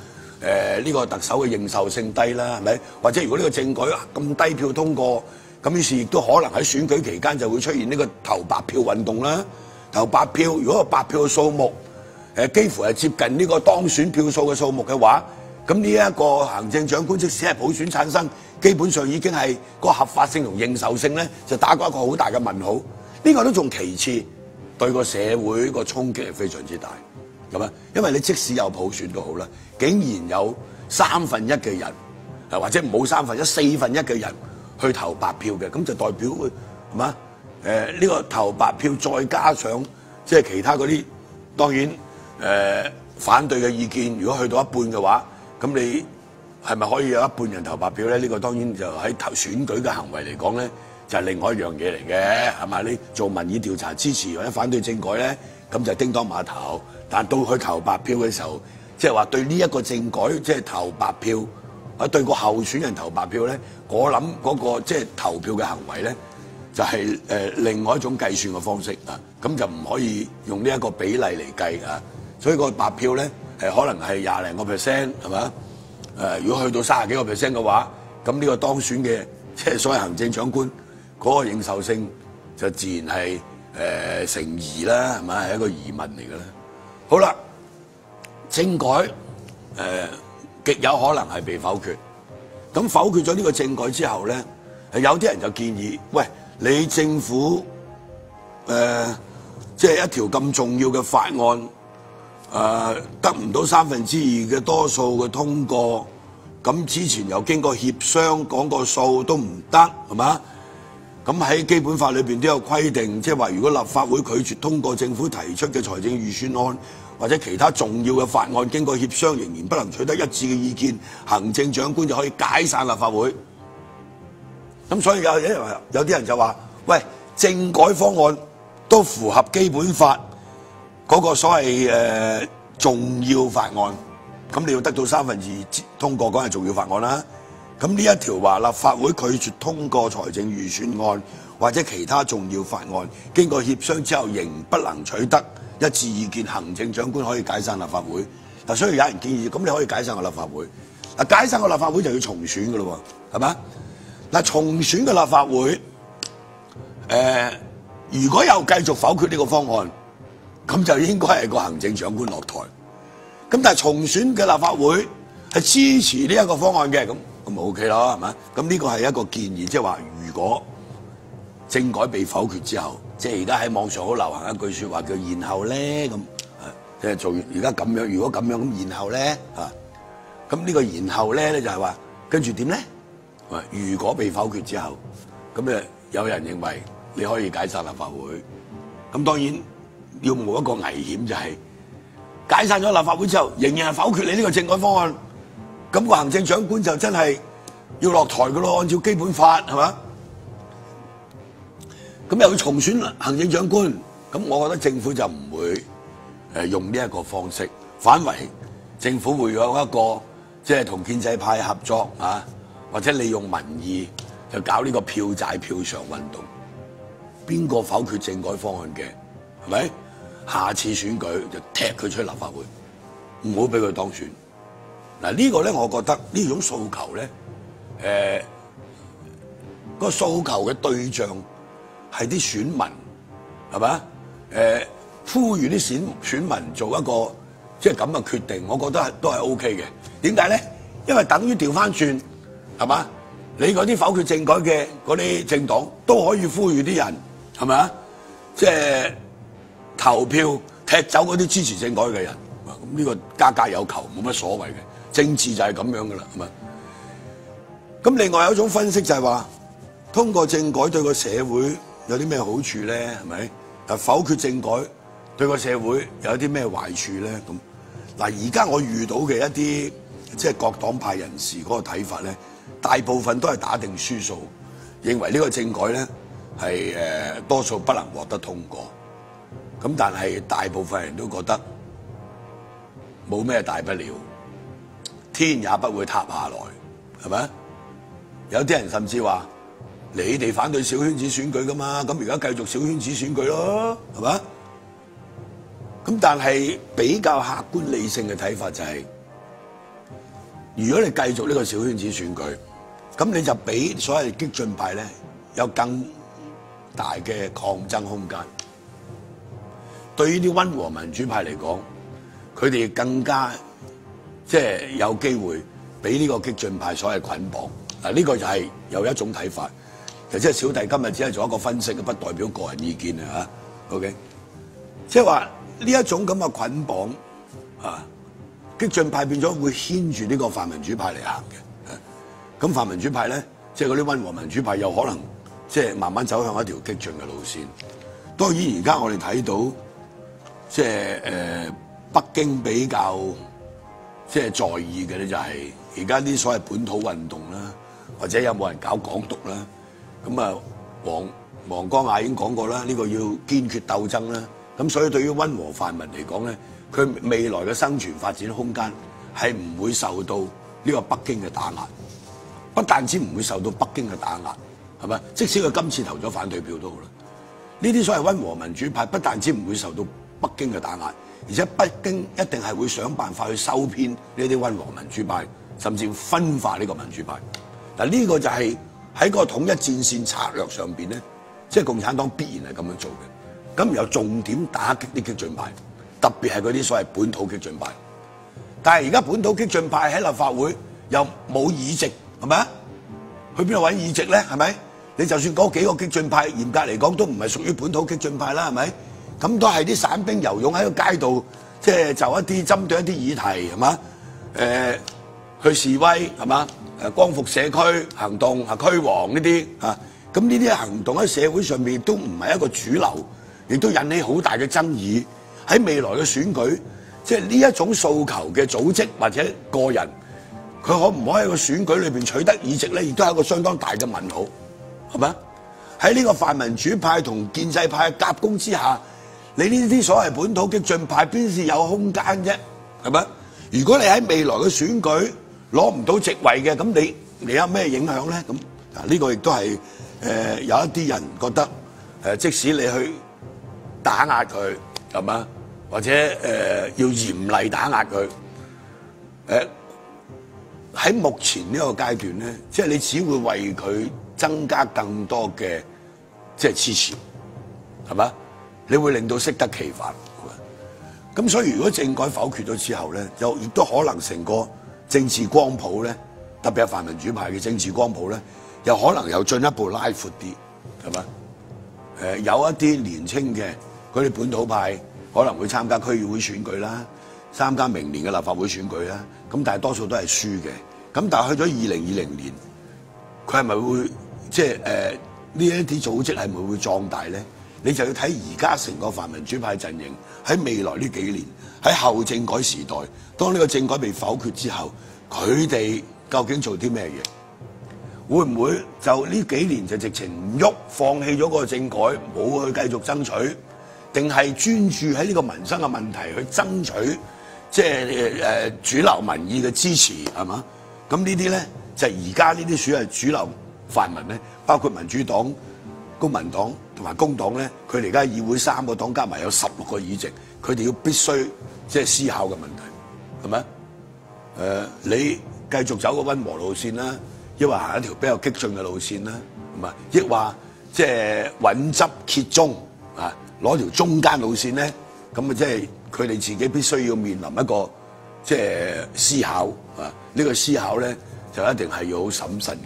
呢個特首嘅認受性低啦，係咪？或者如果呢個政改咁低票通過，咁於是亦都可能喺選舉期間就會出現呢個投白票運動啦。投白票，如果個白票嘅數目幾乎係接近呢個當選票數嘅數目嘅話，咁呢一個行政長官即使係普選產生，基本上已經係個合法性同認受性咧，就打過一個好大嘅問號。呢個都仲其次，對個社會個衝擊係非常之大，咁啊，因為你即使有普選都好啦，竟然有1/3嘅人，或者唔好1/3、1/4嘅人去投白票嘅，咁就代表係嘛？呢個投白票再加上即係其他嗰啲，當然反對嘅意見，如果去到一半嘅話，咁你係咪可以有一半人投白票咧？呢個當然就喺投選舉嘅行為嚟講咧，就係另外一樣嘢嚟嘅，係嘛？你做民意調查支持或者反對政改咧，咁就叮當馬頭。但到去投白票嘅時候，即係話對呢一個政改即係投白票，或者對個候選人投白票咧，我諗嗰個即係投票嘅行為咧，就係另外一種計算嘅方式啊。咁就唔可以用呢一個比例嚟計啊。所以個白票咧可能係20多個%，係嘛？如果去到30幾個%嘅話，咁呢個當選嘅即係所謂行政長官嗰個認受性就自然係成疑啦，係咪？係一個疑問嚟嘅啦。好啦，政改極有可能係被否決。咁否決咗呢個政改之後咧，有啲人就建議，喂，你政府即係一條咁重要嘅法案。得唔到2/3嘅多數嘅通過，咁之前又經過協商講個數都唔得，係嘛？咁喺基本法裏邊都有規定，即係話如果立法會拒絕通過政府提出嘅財政預算案或者其他重要嘅法案，經過協商仍然不能取得一致嘅意見，行政長官就可以解散立法會。咁所以有啲人就話，喂，政改方案都符合基本法嗰個所謂重要法案，咁你要得到2/3通過，嗰係重要法案啦。咁呢一條話立法會拒絕通過財政預算案或者其他重要法案，經過協商之後仍不能取得一致意見，行政長官可以解散立法會。嗱，所以有人建議，咁你可以解散個立法會。嗱，解散個立法會就要重選㗎咯喎，係嘛？嗱，重選嘅立法會，如果又繼續否決呢個方案，咁就應該係個行政長官落台。咁但係重選嘅立法會係支持呢一個方案嘅，咁咪 OK 咯，係嘛？咁呢個係一個建議，即係話如果政改被否決之後，即係而家喺網上好流行一句説話叫然後咧，咁即係做完而家咁樣，如果咁樣咁然後咧咁呢個然後咧就係話跟住點咧？如果被否決之後，咁有人認為你可以解散立法會，咁當然。要冒一個危險就係解散咗立法會之後，仍然係否決你呢個政改方案，咁個行政長官就真係要落台噶咯，按照基本法係嘛？咁又要重選行政長官，咁我覺得政府就唔會用呢一個方式，反為政府會有一個即係同建制派合作啊，或者利用民意就搞呢個票債票償運動，邊個否決政改方案嘅係咪？下次選舉就踢佢出去立法會，唔好俾佢當選。嗱，呢個咧，我覺得呢種訴求咧，個訴求嘅對象係啲選民，係嘛？呼籲啲選民做一個即係咁嘅決定，我覺得都係 OK 嘅。點解咧？因為等於調翻轉，係嘛？你嗰啲否決政改嘅嗰啲政黨都可以呼籲啲人，係咪啊？即係投票踢走嗰啲支持政改嘅人。咁呢個家家有求，冇乜所謂嘅。政治就係咁樣噶啦，係咪？咁另外有一種分析就係話，通過政改對個社會有啲咩好處咧？係咪？否決政改對個社會有啲咩壞處咧？咁嗱，而家我遇到嘅一啲即係各黨派人士嗰個睇法咧，大部分都係打定輸數，認為呢個政改咧係多數不能獲得通過。咁但係大部分人都覺得冇咩大不了，天也不會塌下來，係咪？有啲人甚至話：你哋反對小圈子選舉噶嘛，咁而家繼續小圈子選舉咯，係嘛？咁但係比較客觀理性嘅睇法就係，如果你繼續呢個小圈子選舉，咁你就俾所謂激進派咧有更大嘅抗爭空間。對於啲溫和民主派嚟講，佢哋更加即係有機會俾呢個激進派所謂捆綁。嗱，呢個就係有一種睇法。其實即係小弟今日只係做一個分析，不代表個人意見啊。OK，即係話呢一種咁嘅捆綁啊，激進派變咗會牽住呢個泛民主派嚟行嘅。咁泛民主派咧，即係嗰啲溫和民主派，有可能即係慢慢走向一條激進嘅路線。當然而家我哋睇到，即係北京比較即係在意嘅咧，就係而家啲所謂本土運動啦，或者有冇人搞港獨啦。咁啊，黃光亞已經講過啦，呢個要堅決鬥爭啦。咁所以對於溫和泛民嚟講咧，佢未來嘅生存發展空間係唔會受到呢個北京嘅打壓。不但止唔會受到北京嘅打壓，係咪？即使佢今次投咗反對票都好啦。呢啲所謂溫和民主派不但止唔會受到北京嘅打壓，而且北京一定係會想辦法去收編呢啲溫和民主派，甚至分化呢個民主派。嗱，呢個就係喺個統一戰線策略上邊咧，即係共產黨必然係咁樣做嘅。咁然後重點打擊啲激進派，特別係嗰啲所謂本土激進派。但係而家本土激進派喺立法會又冇議席，係咪啊？去邊度揾議席咧？係咪？你就算嗰幾個激進派，嚴格嚟講都唔係屬於本土激進派啦，係咪？咁都係啲散兵游勇喺個街度，即係就一啲針對一啲議題，係嘛？去示威，係嘛？光復社區行動啊，驅蝗呢啲啊，咁呢啲行動喺社會上面都唔係一個主流，亦都引起好大嘅爭議。喺未來嘅選舉，即係呢一種訴求嘅組織或者個人，佢可唔可以喺個選舉裏邊取得議席咧？亦都係一個相當大嘅問號，係咪？喺呢個泛民主派同建制派夾攻之下，你呢啲所謂本土激進派邊是有空間啫？係咪？如果你喺未來嘅選舉攞唔到席位嘅，咁你有咩影響咧？咁呢個亦都係有一啲人覺得即使你去打壓佢，係嘛？或者要嚴厲打壓佢，喺目前呢個階段咧，即係你只會為佢增加更多嘅即係支持，係嘛？你會令到適得其反。咁所以如果政改否決咗之後咧，就亦都可能成個政治光譜咧，特別係泛民主派嘅政治光譜咧，又可能有進一步拉闊啲，係嘛？有一啲年青嘅嗰啲本土派可能會參加區議會選舉啦，參加明年嘅立法會選舉啦。咁但係多數都係輸嘅。咁但係去咗2020年，佢係咪會即係呢一啲組織係咪會壯大咧？你就要睇而家成個泛民主派陣營喺未來呢幾年，喺後政改時代，當呢個政改被否決之後，佢哋究竟做啲咩嘢？會唔會就呢幾年就直情唔喐，放棄咗個政改，冇去繼續爭取，定係專注喺呢個民生嘅問題去爭取，即係主流民意嘅支持，係嘛？咁呢啲咧就係而家呢啲屬係主流泛民咧，包括民主黨、公民黨同埋工黨咧，佢哋而家議會3個黨加埋有16個議席，佢哋要必須即係思考嘅問題，係咪？你繼續走個溫和路線啦，抑或行一條比較激進嘅路線啦，咁啊，抑或即係穩執揭中啊，攞條中間路線咧，咁啊即係佢哋自己必須要面臨一個即係思考啊，呢個思考咧就一定係要好審慎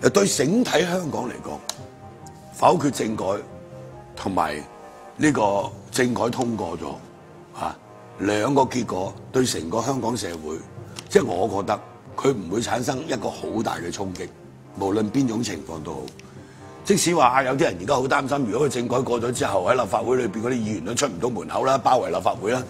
嘅。對整體香港嚟講，否決政改同埋呢個政改通過咗啊，兩個結果對成個香港社會，即係我覺得佢唔會產生一個好大嘅衝擊，無論邊種情況都好。即使話有啲人而家好擔心，如果個政改過咗之後喺立法會裏邊嗰啲議員都出唔到門口啦，包圍立法會啦，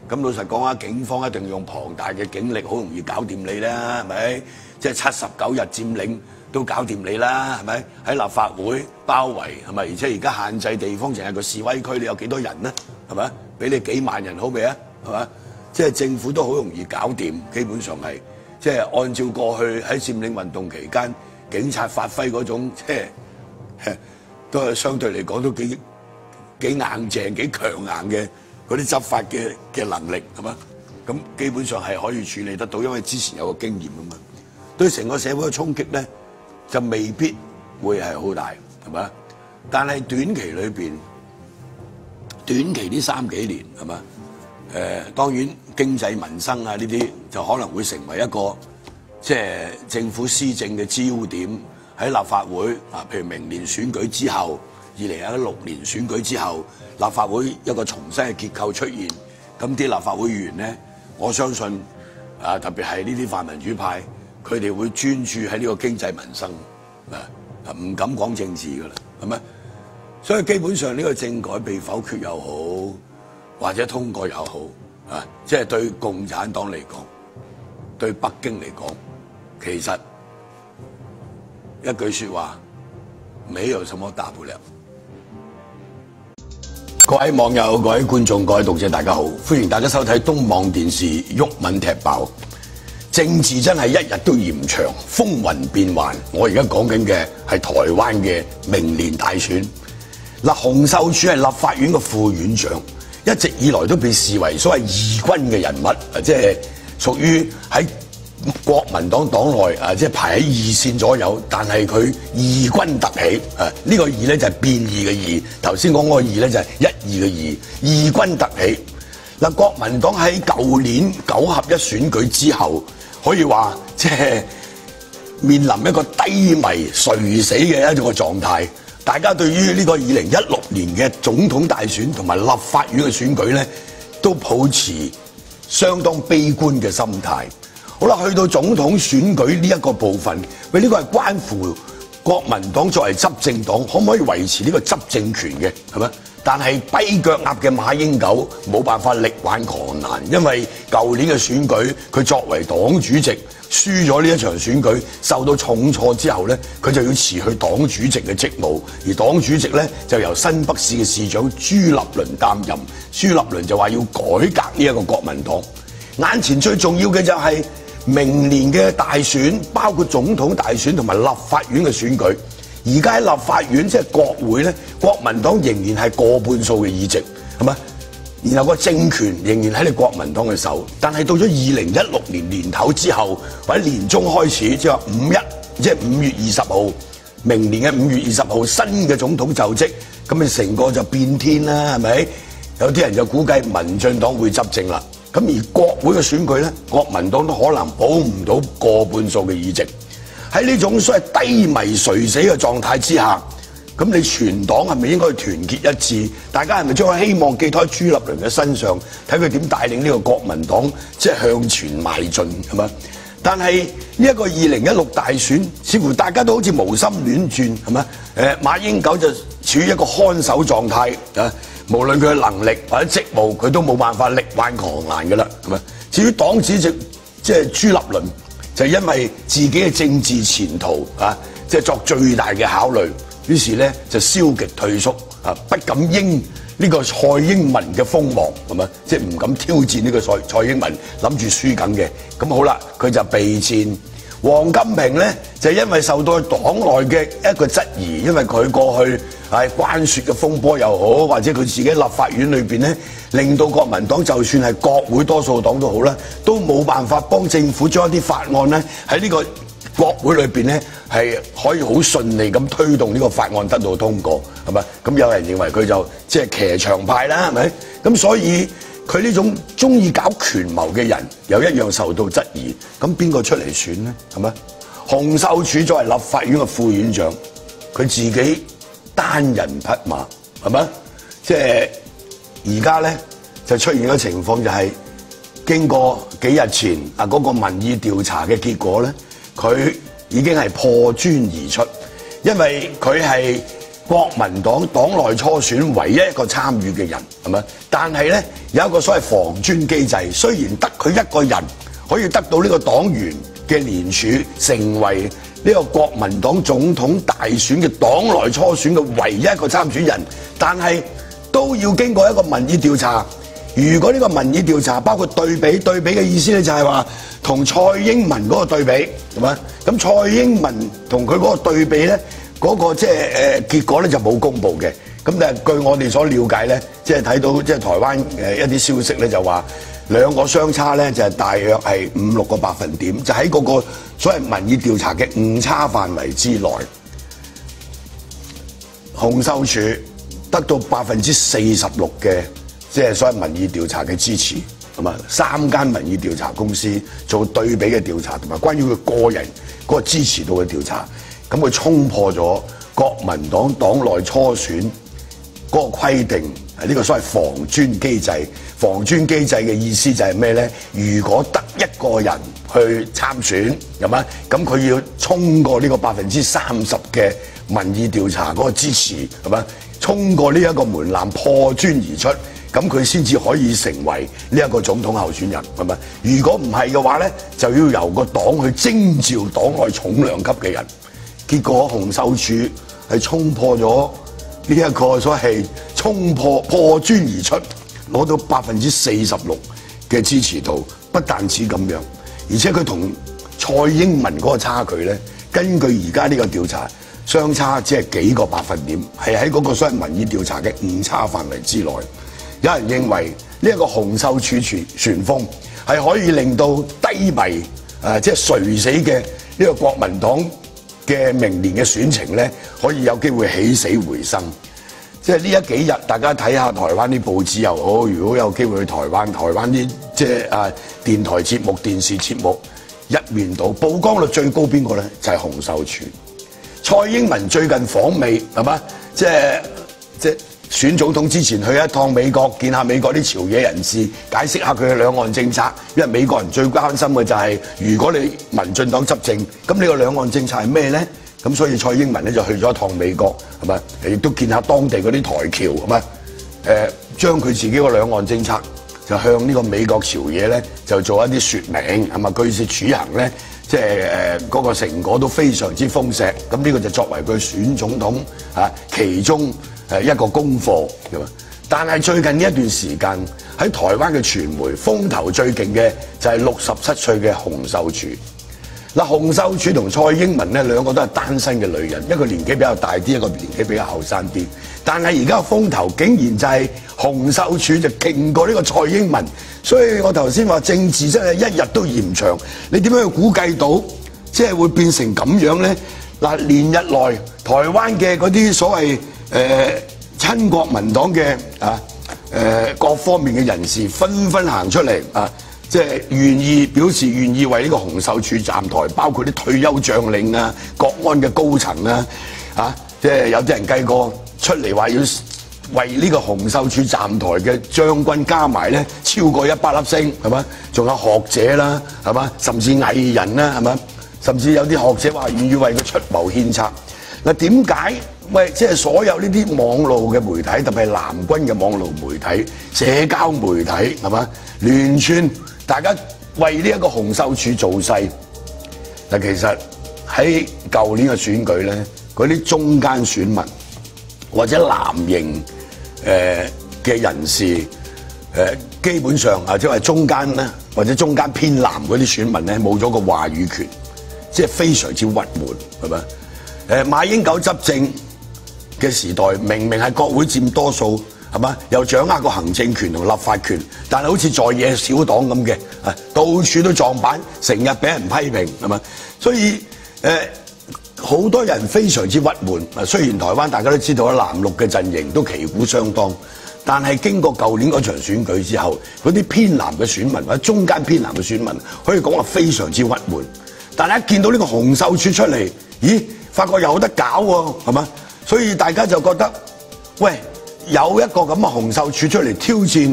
咁老實講啊，警方一定用龐大嘅警力，好容易搞掂你啦，係咪？即係79日佔領都搞掂你啦，係咪？喺立法會包圍係咪？而且而家限制地方淨係個示威區，你有幾多人呢？係咪？俾你幾萬人好未啊？係嘛？即係政府都好容易搞掂，基本上係即係按照過去喺佔領運動期間警察發揮嗰種即係。都係相對嚟講都幾硬淨、幾強硬嘅嗰啲執法嘅能力係嘛？咁基本上係可以處理得到，因為之前有個經驗啊嘛。對成個社會嘅衝擊咧，就未必會係好大係嘛？但係短期裏邊，短期呢3幾年係嘛？當然經濟民生啊呢啲就可能會成為一個即係政府施政嘅焦點。喺立法會啊，譬如明年選舉之後，2016年選舉之後，立法會一個重新嘅結構出現，咁啲立法會議員咧，我相信啊，特別係呢啲泛民主派，佢哋會專注喺呢個經濟民生啊，唔敢講政治噶啦，係咪？所以基本上呢個政改被否決又好，或者通過又好，啊，即係對共產黨嚟講，對北京嚟講，其實一句説話，沒有什麼大不了。各位網友、各位觀眾、各位讀者，大家好，歡迎大家收睇東網電視《毓民踢爆》。政治真係一日都嫌長，風雲變幻。我而家講緊嘅係台灣嘅明年大選。嗱，洪秀柱係立法院嘅副院長，一直以來都被視為所謂義軍嘅人物，即係屬於喺國民黨黨內即係排喺2線左右，但係佢義軍突起呢個義咧就係變異嘅義，頭先講嗰個義咧就係一義嘅義，義軍突起。嗱，國民黨喺舊年9合1選舉之後，可以話即係面臨一個低迷垂死嘅一個狀態。大家對於呢個2016年嘅總統大選同埋立法院嘅選舉咧，都抱持相當悲觀嘅心態。好啦，去到總統選舉呢一個部分，喂，呢個係關乎國民黨作為執政黨可唔可以維持呢個執政權嘅，係咪？但係跛腳鴨嘅馬英九冇辦法力挽狂瀾，因為舊年嘅選舉，佢作為黨主席輸咗呢一場選舉，受到重挫之後咧，佢就要辭去黨主席嘅職務，而黨主席咧就由新北市嘅市長朱立倫擔任。朱立倫就話要改革呢一個國民黨。眼前最重要嘅就係明年嘅大選，包括總統大選同埋立法院嘅選舉。而家喺立法院即係國會咧，國民黨仍然係過半數嘅議席，係咪？然後個政權仍然喺你國民黨嘅手。但係到咗2016年年頭之後，或者年中開始，即係話5月20號，明年嘅5月20號新嘅總統就職，咁你成個就變天啦，係咪？有啲人就估計民進黨會執政啦。咁而國會嘅選舉咧，國民黨都可能保唔到過半數嘅議席。喺呢種所謂低迷垂死嘅狀態之下，咁你全黨係咪應該團結一致？大家係咪將個希望寄託喺朱立倫嘅身上，睇佢點帶領呢個國民黨即係向前邁進，係咪？但係呢一個2016大選，似乎大家都好似無心戀戰，係咪？馬英九就處於一個看守狀態啊！無論佢嘅能力或者職務，佢都冇辦法力挽狂瀾嘅啦，係咪？至於黨主席即係朱立倫，就因為自己嘅政治前途啊，即係作最大嘅考慮，於是咧就消極退縮啊，不敢應呢個蔡英文嘅鋒芒，係咪？即係唔敢挑戰呢個蔡英文，諗住輸緊嘅。咁好啦，佢就備戰。王金平咧就因為受到黨內嘅一個質疑，因為佢過去係關稅嘅風波又好，或者佢自己立法院裏邊咧，令到國民黨就算係國會多數黨都好啦，都冇辦法幫政府將一啲法案咧喺呢個國會裏邊咧係可以好順利咁推動呢個法案得到通過，係咪？咁有人認為佢就即係騎牆派啦，係咪？咁所以佢呢種中意搞權謀嘅人，又一樣受到質疑。咁邊個出嚟選呢？係咪？洪秀柱作為立法院嘅副院長，佢自己單人匹馬，係咪？即係而家咧就出現咗情況，就係經過幾日前嗰個民意調查嘅結果咧，佢已經係破磚而出，因為佢係國民黨黨內初選唯一一個參與嘅人，係咪？但係咧有一個所謂防磚機制，雖然得佢一個人可以得到呢個黨員嘅連署，成為呢個國民黨總統大選嘅黨內初選嘅唯一一個參選人，但係都要經過一個民意調查。如果呢個民意調查包括對比嘅意思咧，就係話同蔡英文嗰個對比，係咪？咁蔡英文同佢嗰個對比咧，嗰個即係結果咧就冇公布嘅。咁但係據我哋所了解咧，即係睇到即係台灣一啲消息咧，就話兩個相差咧就係大約係5-6個百分點，就喺嗰個所謂民意調查嘅誤差範圍之內。洪秀柱得到46%嘅即係所謂民意調查嘅支持，係嘛？3間民意調查公司做對比嘅調查，同埋關於佢個人嗰個支持度嘅調查，咁佢衝破咗國民黨黨內初選嗰個規定，係呢個所謂防磚機制。防磚機制嘅意思就係咩咧？如果得一個人去參選，係嘛？咁佢要衝過呢個30%嘅民意調查嗰個支持，係嘛？衝過呢一個門檻，破磚而出。咁佢先至可以成為呢一個總統候選人，係咪？如果唔係嘅話咧，就要由個黨去徵召黨內重量級嘅人。結果洪秀柱係衝破咗呢一個所謂破磚而出，攞到46%嘅支持度。不但止咁樣，而且佢同蔡英文嗰個差距咧，根據而家呢個調查，相差只係幾個百分點，係喺嗰個所謂民意調查嘅誤差範圍之內。有人認為呢一個洪秀柱旋風係可以令到低迷即係垂死嘅呢個國民黨嘅明年嘅選情咧，可以有機會起死回生。即係呢一幾日，大家睇下台灣啲報紙又好，如果有機會去台灣啲即係電台節目、電視節目，一面倒曝光率最高邊個咧？就係洪秀柱。蔡英文最近訪美係嘛？即係選總統之前去一趟美國，見下美國啲朝野人士，解釋下佢嘅兩岸政策。因為美國人最關心嘅就係，如果你民進黨執政，咁呢個兩岸政策係咩咧？咁所以蔡英文咧就去咗一趟美國，係咪？亦都見下當地嗰啲台僑，係咪？將佢自己個兩岸政策就向呢個美國朝野咧就做一啲説明，係咪？據說處行咧，即係嗰個成果都非常之豐碩。咁呢個就作為佢選總統其中一個功課，但係最近呢一段時間喺台灣嘅傳媒風頭最勁嘅就係67歲嘅洪秀柱。嗱，洪秀柱同蔡英文咧兩個都係單身嘅女人，一個年紀比較大啲，一個年紀比較後生啲。但係而家個風頭竟然就係洪秀柱就勁過呢個蔡英文，所以我頭先話政治真係一日都嫌長。你點樣去估計到即係會變成咁樣咧？嗱，連日來台灣嘅嗰啲所謂親國民黨嘅各方面嘅人士紛紛行出嚟即係表示願意為呢個洪秀柱站台，包括啲退休將領啊、國安嘅高層啊，即係有啲人計過出嚟話要為呢個洪秀柱站台嘅將軍加埋咧超過100粒星，係嘛？仲有學者啦，係嘛？甚至藝人啦，係嘛？甚至有啲學者話願意為佢出謀獻策。嗱，點解？即係所有呢啲網絡嘅媒體，特別係藍軍嘅網絡媒體、社交媒體，係嘛？連串大家為呢一個洪秀柱造勢。嗱，其實喺舊年嘅選舉咧，嗰啲中間選民或者藍營嘅人士，基本上即係中間咧，或者中間偏藍嗰啲選民咧，冇咗個話語權，即係非常之鬱悶，係咪？馬英九執政嘅時代，明明係國會佔多數，係嘛？又掌握個行政權同立法權，但係好似在野小黨咁嘅，到處都撞板，成日俾人批評，係嘛？所以好多人非常之鬱悶。雖然台灣大家都知道藍綠嘅陣營都旗鼓相當，但係經過舊年嗰場選舉之後，嗰啲偏藍嘅選民或者中間偏藍嘅選民，可以講話非常之鬱悶。但係一見到呢個洪秀柱出嚟，咦，發覺有得搞喎，係嘛？所以大家就覺得，喂，有一個咁嘅洪秀柱出嚟挑戰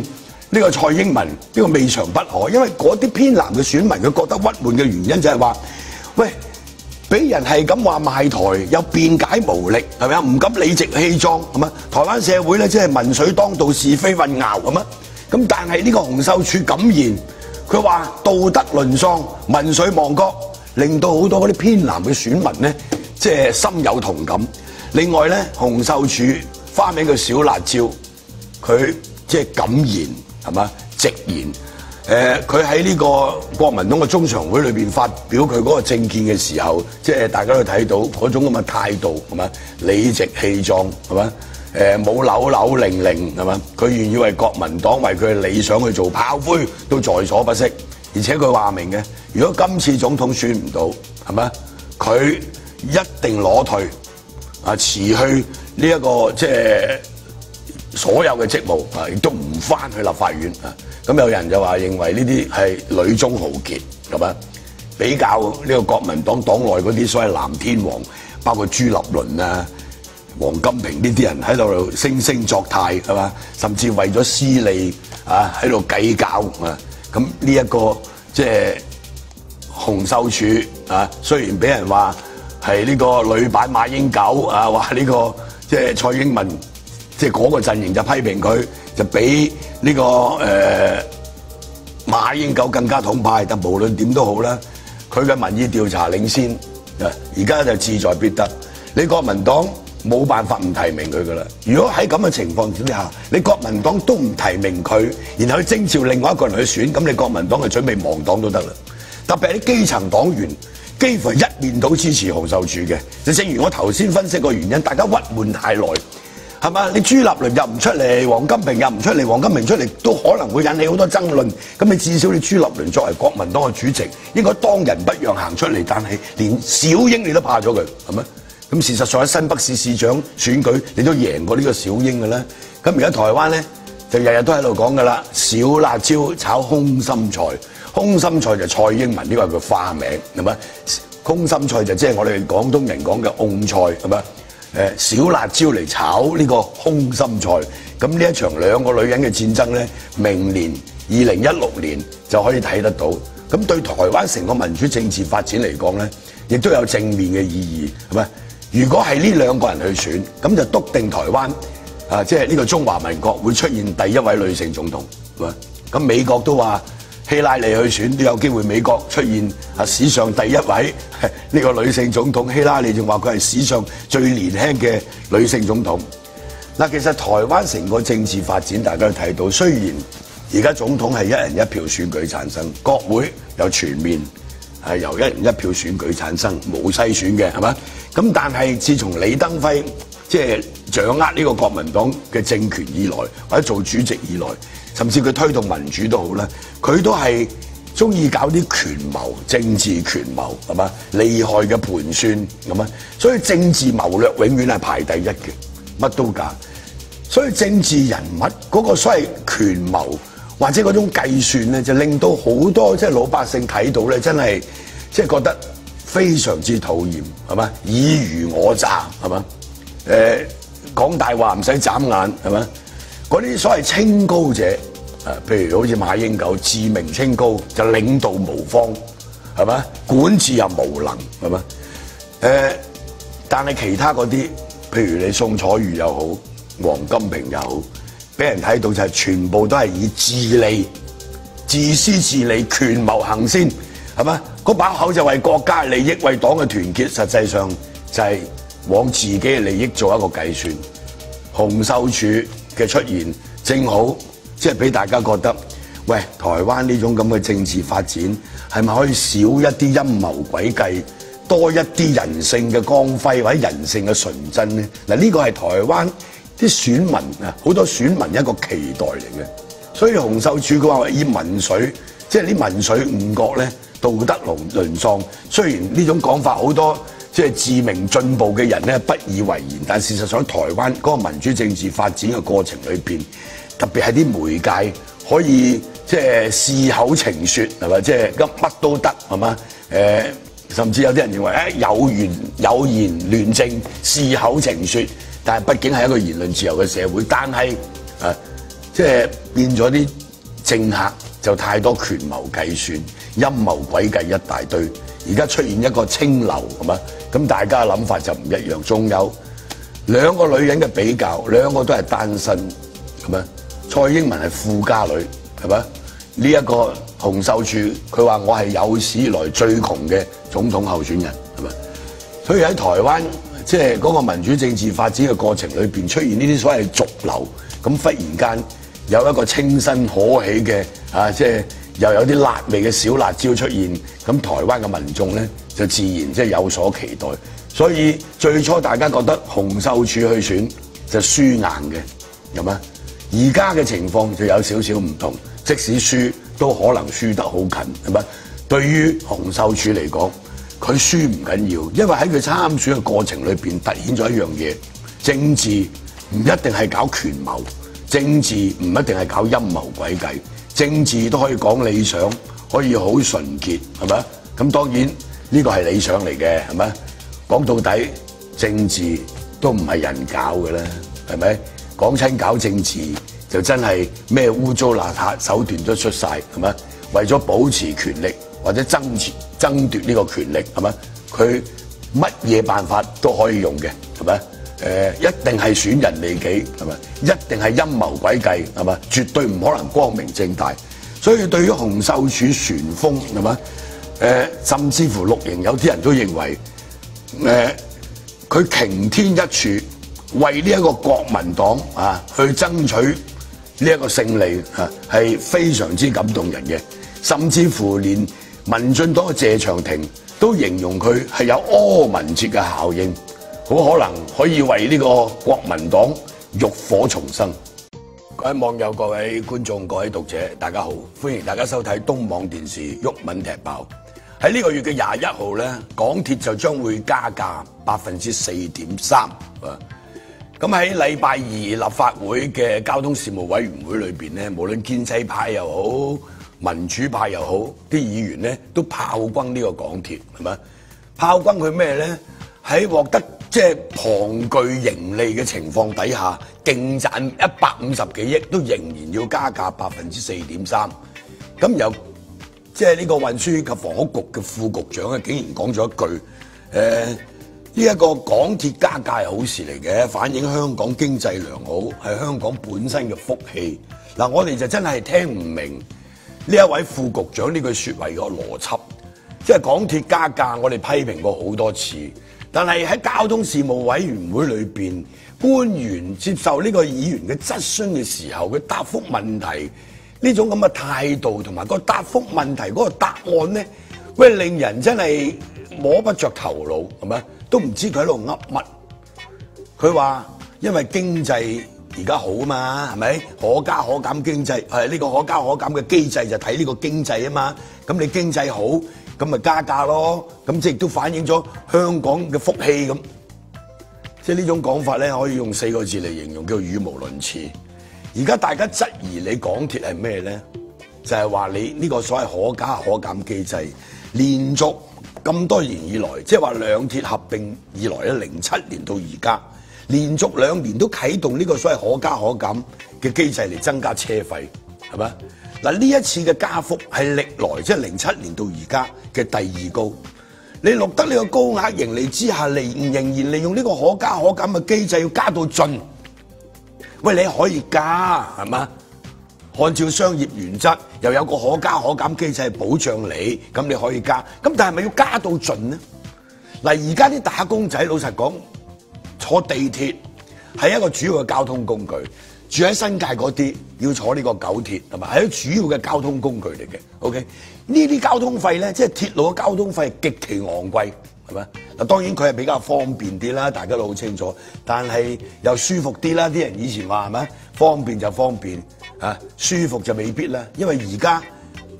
呢個蔡英文，呢個未嘗不可。因為嗰啲偏藍嘅選民，佢覺得鬱悶嘅原因就係話，喂，俾人係咁話賣台，又辯解無力，係咪啊？唔敢理直氣壯，係嘛？台灣社會咧，即係民粹當道，是非混淆，係嘛？咁但係呢個洪秀柱敢言，佢話道德淪喪，民粹亡國，令到好多嗰啲偏藍嘅選民咧，即係深有同感。另外咧，洪秀柱花名叫小辣椒，佢即係敢言，係嘛？直言。佢喺呢個國民黨嘅中常會裏邊發表佢嗰個政見嘅時候，即係大家都睇到嗰種咁嘅態度，係嘛？理直氣壯，係嘛？冇扭扭零零，係嘛？佢願意為國民黨為佢嘅理想去做炮灰，都在所不惜。而且佢話明嘅，如果今次總統選唔到，係嘛？佢一定攞退，辭去呢一個即係所有嘅職務，亦都唔翻去立法院啊。咁有人就話認為呢啲係女中豪傑，係嘛？比較呢個國民黨黨內嗰啲所謂藍天王，包括朱立倫啊、王金平呢啲人喺度惺惺作態，係嘛？甚至為咗私利啊喺度計較啊！咁呢一個即係洪秀柱啊，雖然俾人話係呢個女版馬英九啊，話呢個即係蔡英文，即係嗰個陣營就批評佢，就比呢個馬英九更加統派。但無論點都好啦，佢嘅民意調查領先啊，而家就志在必得。你國民黨冇辦法唔提名佢噶啦。如果喺咁嘅情況之下，你國民黨都唔提名佢，然後去徵召另外一個人去選，咁你國民黨就準備亡黨都得啦。特別係啲基層黨員，幾乎係一面倒支持洪秀柱嘅。就正如我頭先分析個原因，大家鬱悶太耐，係嘛？你朱立倫又唔出嚟，王金平又唔出嚟，王金平出嚟都可能會引起好多爭論。咁你至少你朱立倫作為國民黨嘅主席，應該當仁不讓行出嚟，但係連小英你都怕咗佢，係咪？咁事實上喺新北市市長選舉，你都贏過呢個小英嘅啦。咁而家台灣咧就日日都喺度講噶啦，小辣椒炒空心菜，空心菜就蔡英文呢個係佢花名，係咪？空心菜就即係我哋廣東人講嘅甕菜，係咪？小辣椒嚟炒呢個空心菜，咁呢一場兩個女人嘅戰爭咧，明年2016年就可以睇得到。咁對台灣成個民主政治發展嚟講咧，亦都有正面嘅意義，係咪？如果係呢兩個人去選，咁就篤定台灣啊，即係呢個中華民國會出現第一位女性總統，係咪？咁美國都話希拉里去選都有機會，美國出現史上第一位呢個女性總統。希拉里仲話佢係史上最年輕嘅女性總統。嗱，其實台灣成個政治發展大家都睇到，雖然而家總統係一人一票選舉產生，國會又全面係由一人一票選舉產生，冇篩選嘅，係嘛？咁但係自從李登輝即係掌握呢個國民黨嘅政權以來，或者做主席以來，甚至佢推動民主都好啦，佢都係中意搞啲權謀、政治權謀，係嘛？厲害嘅盤算，咁啊，所以政治謀略永遠係排第一嘅，乜都假。所以政治人物嗰個所謂權謀或者嗰種計算咧，就令到好多即係老百姓睇到咧，真係即係覺得非常之討厭，係嘛？爾虞我詐，係嘛？講大話唔使眨眼，係嘛？嗰啲所謂清高者，譬如好似馬英九，自命清高，就領導無方，係嘛？管治又無能，係嘛？但係其他嗰啲，譬如你宋楚瑜又好，王金平又好，俾人睇到就係全部都係以自利、自私自利、權謀行先，係嘛？嗰把口就為國家利益、為黨嘅團結，實際上就係往自己嘅利益做一個計算。洪秀柱嘅出現，正好即係俾大家覺得，喂，台灣呢種咁嘅政治發展係咪可以少一啲陰謀詭計，多一啲人性嘅光輝或者人性嘅純真呢？嗱，呢個係台灣啲選民啊，好多選民一個期待嚟嘅。所以洪秀柱佢話以民粹，即係啲民粹誤國咧，道德淪喪。雖然呢種講法好多即係自命進步嘅人咧不以為然，但事實上台灣嗰個民主政治發展嘅過程裏邊，特別係啲媒介可以即係肆口情説係嘛，即係乜都得係嘛？甚至有啲人認為有言亂政，肆口情説，但係畢竟係一個言論自由嘅社會，但係即係變咗啲政客就太多權謀計算、陰謀詭計一大堆。而家出現一個清流係嘛，咁大家嘅諗法就唔一樣。仲有兩個女人嘅比較，兩個都係單身係嘛？蔡英文係富家女係嘛？呢一個洪秀柱佢話我係有史以來最窮嘅總統候選人係嘛？所以喺台灣即係嗰個民主政治發展嘅過程裏邊出現呢啲所謂俗流，咁忽然間有一個清新可喜嘅即係又有啲辣味嘅小辣椒出現，咁台灣嘅民眾咧就自然即係有所期待。所以最初大家覺得洪秀柱去選就輸硬嘅，係嘛？而家嘅情況就有少少唔同，即使輸都可能輸得好近，係咪？對於洪秀柱嚟講，佢輸唔緊要，因為喺佢參選嘅過程裏邊突顯咗一樣嘢：政治唔一定係搞權謀，政治唔一定係搞陰謀詭計，政治都可以講理想，可以好純潔，係咪？咁當然呢個係理想嚟嘅，係咪？講到底，政治都唔係人搞嘅啦，係咪？講親搞政治就真係咩污糟邋遢手段都出晒，係咪？為咗保持權力或者爭奪呢個權力，係咪？佢乜嘢辦法都可以用嘅，係咪？一定係損人利己，係咪？一定係陰謀詭計，係咪？絕對唔可能光明正大。所以對於洪秀柱旋風，係咪？甚至乎綠營有啲人都認為，佢擎天一柱。為呢一個國民黨去爭取呢一個勝利係非常之感動人嘅，甚至乎連民進黨嘅謝長廷都形容佢係有柯文哲嘅效應，好可能可以為呢個國民黨浴火重生。各位網友、各位觀眾、各位讀者，大家好，歡迎大家收睇東網電視《毓民踢爆》。喺呢個月嘅21號咧，港鐵就將會加價4.3%。咁喺禮拜二立法會嘅交通事務委員會裏邊咧，無論建制派又好，民主派又好，啲議員咧都炮轟呢個港鐵，係咪？炮轟佢咩咧？喺獲得即係龐巨盈利嘅情況底下，勁賺150幾億，都仍然要加價4.3%。咁由即係呢個運輸及房屋局嘅副局長竟然講咗一句，呢一個港鐵加價係好事嚟嘅，反映香港經濟良好，係香港本身嘅福氣。嗱，我哋就真係聽唔明呢一位副局長呢句説話嘅邏輯。即係港鐵加價，我哋批評過好多次，但係喺交通事務委員會裏邊，官員接受呢個議員嘅質詢嘅時候，佢答覆問題呢種咁嘅態度同埋個答覆問題嗰個答案咧，喂，令人真係摸不着頭腦，係咪？都唔知佢喺度噏乜。佢話因為經濟而家好啊嘛，係咪？可加可減經濟係呢個可加可減嘅機制就睇呢個經濟啊嘛。咁你經濟好，咁咪加價咯。咁即係都反映咗香港嘅福氣咁。即係呢種講法咧，可以用4個字嚟形容，叫語無倫次。而家大家質疑你港鐵係咩咧？就係話你呢個所謂可加可減機制，連續咁多年以來，即係話兩鐵合併以來咧，07年到而家，連續2年都啟動呢個所謂可加可減嘅機制嚟增加車費，係咪？嗱，呢一次嘅加幅係歷來即係07年到而家嘅第2高。你錄得呢個高額盈利之下，你仍然利用呢個可加可減嘅機制要加到盡。喂，你可以加係嘛？按照商業原則，又有個可加可減機制保障你，咁你可以加。咁但係咪要加到盡呢？嗱，而家啲打工仔老實講，坐地鐵係一個主要嘅交通工具。住喺新界嗰啲要坐呢個九鐵係咪？係一個主要嘅交通工具嚟嘅。OK， 呢啲交通費咧，即係鐵路嘅交通費極其昂貴，係咪？嗱，當然佢係比較方便啲啦，大家都好清楚。但係又舒服啲啦。啲人以前話係咪？方便就方便，舒服就未必啦。因為而家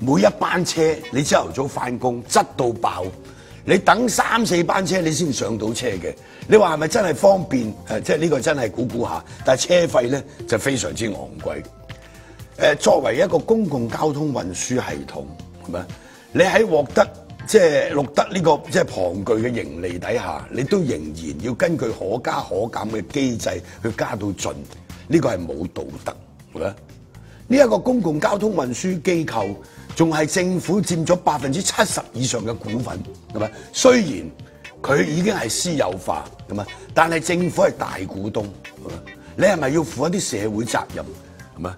每一班車你朝頭早翻工擠到爆，你等3、4班車你先上到車嘅。你話係咪真係方便？即係呢個真係估下，但係車費咧就非常之昂貴。作為一個公共交通運輸系統，係咪？你喺獲得即係錄得呢個即係龐巨嘅盈利底下，你都仍然要根據可加可減嘅機制去加到盡，呢個係冇道德，係咪？呢一個公共交通運輸機構仲係政府佔咗70%以上嘅股份，係咪？雖然佢已經係私有化，係咪？但係政府係大股東，係咪？你係咪要負一啲社會責任，係咪？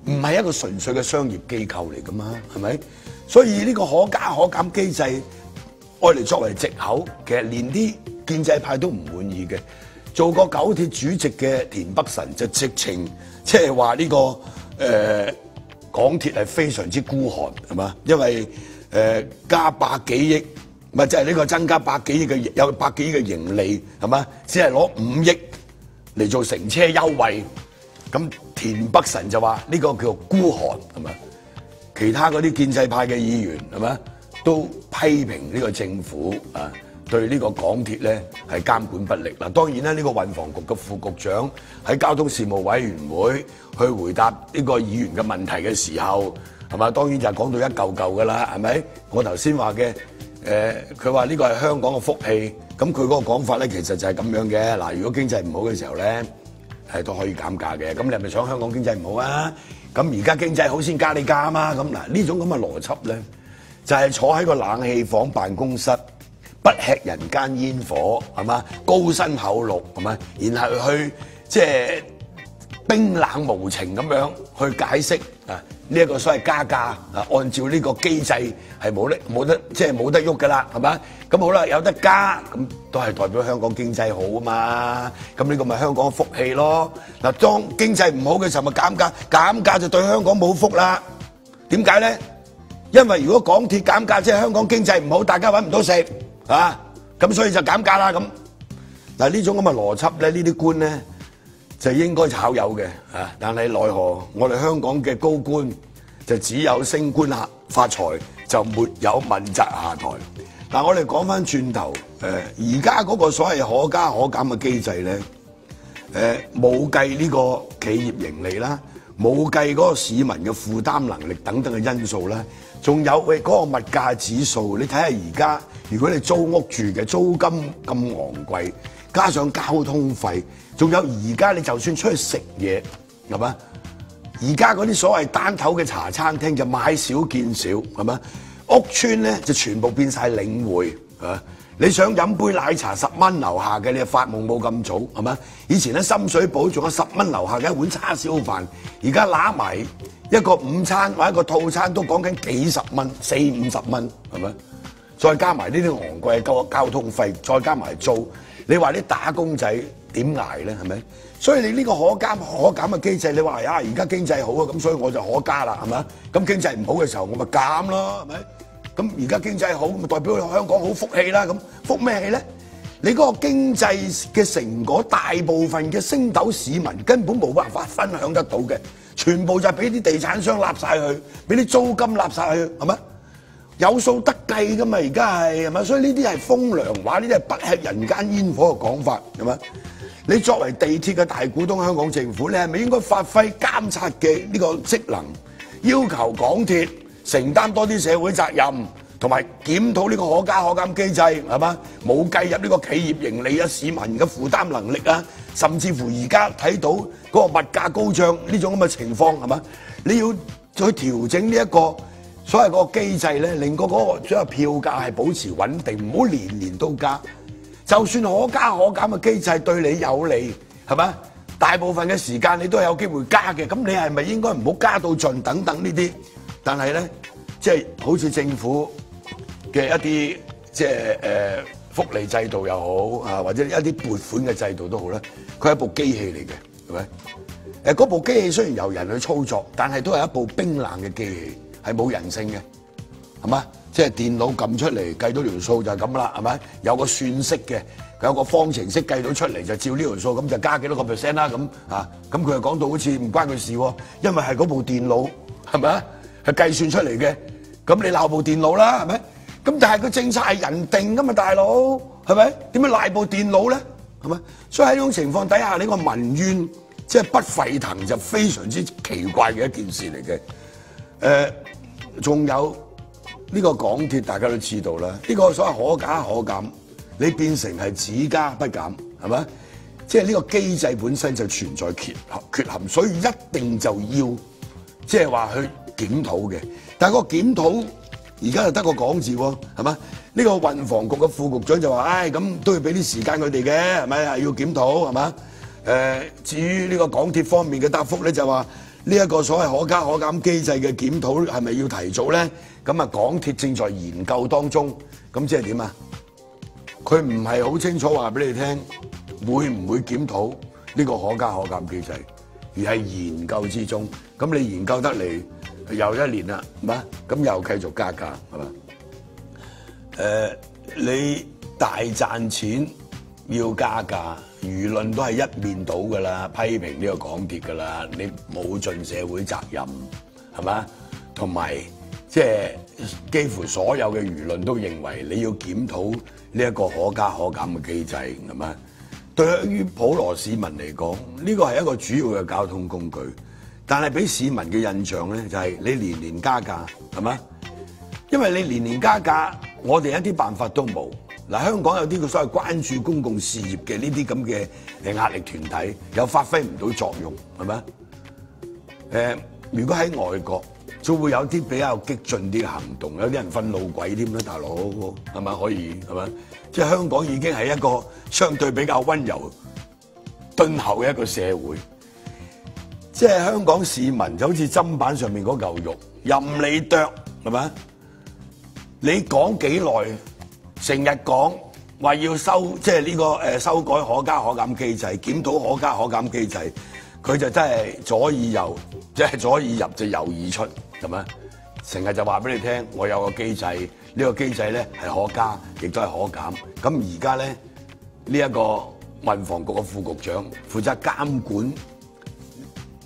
唔係一個純粹嘅商業機構嚟㗎嘛，係咪？所以呢個可加可減機制，愛嚟作為藉口，其實連啲建制派都唔滿意嘅。做過九鐵主席嘅田北辰就直情即係話呢個港鐵係非常之孤寒，係嘛？因為加百幾億，咪即係呢個增加百幾億嘅有百幾億嘅盈利，係嘛？只係攞5億嚟做乘車優惠，咁田北辰就話呢個叫孤寒，係嘛？其他嗰啲建制派嘅議員係咪都批評呢個政府啊，對呢個港鐵咧係監管不力嗱。當然啦，呢個運房局嘅副局長喺交通事務委員會去回答呢個議員嘅問題嘅時候，係嘛？當然就係講到一嚿嚿㗎啦，係咪？我頭先話嘅佢話呢個係香港嘅福氣，咁佢嗰個講法咧其實就係咁樣嘅嗱。如果經濟唔好嘅時候咧，係都可以減價嘅。咁你係咪想香港經濟唔好啊？咁而家經濟好先加你價啊嘛，咁嗱呢種咁嘅邏輯咧，就係坐喺個冷氣房辦公室，不吃人間煙火，係嘛？高薪厚祿，係咪？然後去即係冰冷無情咁樣去解釋啊呢一個所謂加價啊，按照呢個機制係冇得即係冇得喐㗎啦，係咪？咁好啦，有得加咁都係代表香港經濟好啊嘛，咁呢個咪香港嘅福氣咯。嗱，當經濟唔好嘅時候咪減價，減價就對香港冇福啦。點解咧？因為如果港鐵減價，即係香港經濟唔好，大家揾唔到食啊，咁所以就減價啦咁。嗱呢種咁嘅邏輯咧，呢啲官咧就應該炒魷嘅啊，但係奈何我哋香港嘅高官就只有升官發財，就沒有問責下台。嗱，我哋講翻轉頭，而家嗰個所謂可加可減嘅機制咧，冇計呢個企業盈利啦，冇計嗰個市民嘅負擔能力等等嘅因素啦，仲有嗰個物價指數，你睇下而家如果你租屋住嘅租金咁昂貴，加上交通費，仲有而家你就算出去食嘢，係嘛？而家嗰啲所謂單頭嘅茶餐廳就買少見少，係嘛？屋邨咧就全部變晒領匯，啊！你想飲杯奶茶10蚊樓下嘅，你就發夢冇咁早，係嘛？以前喺深水埗仲有10蚊樓下嘅一碗叉燒飯，而家揦埋一個午餐或者一個套餐都講緊幾十蚊，40、50蚊，係咪？再加埋呢啲昂貴嘅交通費，再加埋租，你話啲打工仔點捱咧？係咪？所以你呢個可加可減嘅機制，你話而家經濟好啊，咁所以我就可加啦，係咪？咁經濟唔好嘅時候，我咪減咯，係咪？咁而家經濟好，咪代表香港好福氣啦。咁福咩氣咧？你嗰個經濟嘅成果，大部分嘅星斗市民根本冇辦法分享得到嘅，全部就係俾啲地產商納晒去，俾啲租金納晒去，係咪？有數得計噶嘛？而家係咪？所以呢啲係風涼話，呢啲係不吃人間煙火嘅講法，係咪？你作為地鐵嘅大股東，香港政府，你係咪應該發揮監察嘅呢個職能，要求港鐵承擔多啲社會責任，同埋檢討呢個可加可減機制，係嘛？冇計入呢個企業盈利啊、市民嘅負擔能力啊，甚至乎而家睇到嗰個物價高漲呢種咁嘅情況，係嘛？你要去調整呢一個所謂個機制咧，令個嗰個所謂票價係保持穩定，唔好年年都加。就算可加可減嘅機制對你有利，係嘛？大部分嘅時間你都係有機會加嘅，咁你係咪應該唔好加到盡等等呢啲？但係咧，即係好似政府嘅一啲即係福利制度又好啊，或者一啲撥款嘅制度都好咧，佢係一部機器嚟嘅，係咪？嗰部機器雖然由人去操作，但係都係一部冰冷嘅機器，係冇人性嘅，係嘛？即係電腦撳出嚟計到條數就係咁啦，係咪？有個算式嘅，有個方程式計到出嚟就照呢條數，咁就加幾多個 percent 啦，咁啊，咁佢又講到好似唔關佢事喎，因為係嗰部電腦係咪啊？係計算出嚟嘅，咁你鬧部電腦啦，係咪？咁但係個政策係人定噶嘛，大佬係咪？點解賴部電腦咧？係咪？所以喺呢種情況底下，呢個民怨即係不沸騰就非常之奇怪嘅一件事嚟嘅。仲有呢個港鐵，大家都知道啦。呢個所謂可加可減，你變成係只加不減，係咪？即係呢個機制本身就存在缺陷，所以一定就要即係話去檢討嘅。但係個檢討而家就得個講字喎，係嘛？呢個運房局嘅副局長就話：唉，咁都要俾啲時間佢哋嘅，係咪啊？要檢討係嘛？至於呢個港鐵方面嘅答覆咧，就話呢一個所謂可加可減機制嘅檢討係咪要提早咧？咁啊，港鐵正在研究當中，咁即係點啊？佢唔係好清楚話俾你聽。會唔會檢討呢個可加可減機制，而係研究之中。咁你研究得嚟又一年啦，係嘛？咁又繼續加價，係嘛？你大賺錢要加價，輿論都係一面倒噶啦，批評呢個港鐵噶啦，你冇盡社會責任，係嘛？同埋即係幾乎所有嘅輿論都認為你要檢討呢一個可加可減嘅機制，係嘛？對於普羅市民嚟講，呢個係一個主要嘅交通工具，但係俾市民嘅印象咧就係你年年加價，係嘛？因為你年年加價，我哋一啲辦法都冇。嗱，香港有啲所謂關注公共事業嘅呢啲咁嘅壓力團體，又發揮唔到作用，係咪？如果喺外國，就會有啲比較激進啲嘅行動，有啲人瞓路軌添啦，大佬係咪可以係咪？即係香港已經係一個相對比較溫柔敦厚嘅一個社會，即係香港市民就好似砧板上面嗰嚿肉，任你剁係咪？你講幾耐，成日講話要即係呢個修改可加可減機制，檢討可加可減機制，佢就真係左耳入，即係左耳入就右耳出，係咪？成日就話俾你聽，我有個機制，呢個機制咧係可加，亦都係可減。咁而家咧呢一個運房局嘅副局長負責監管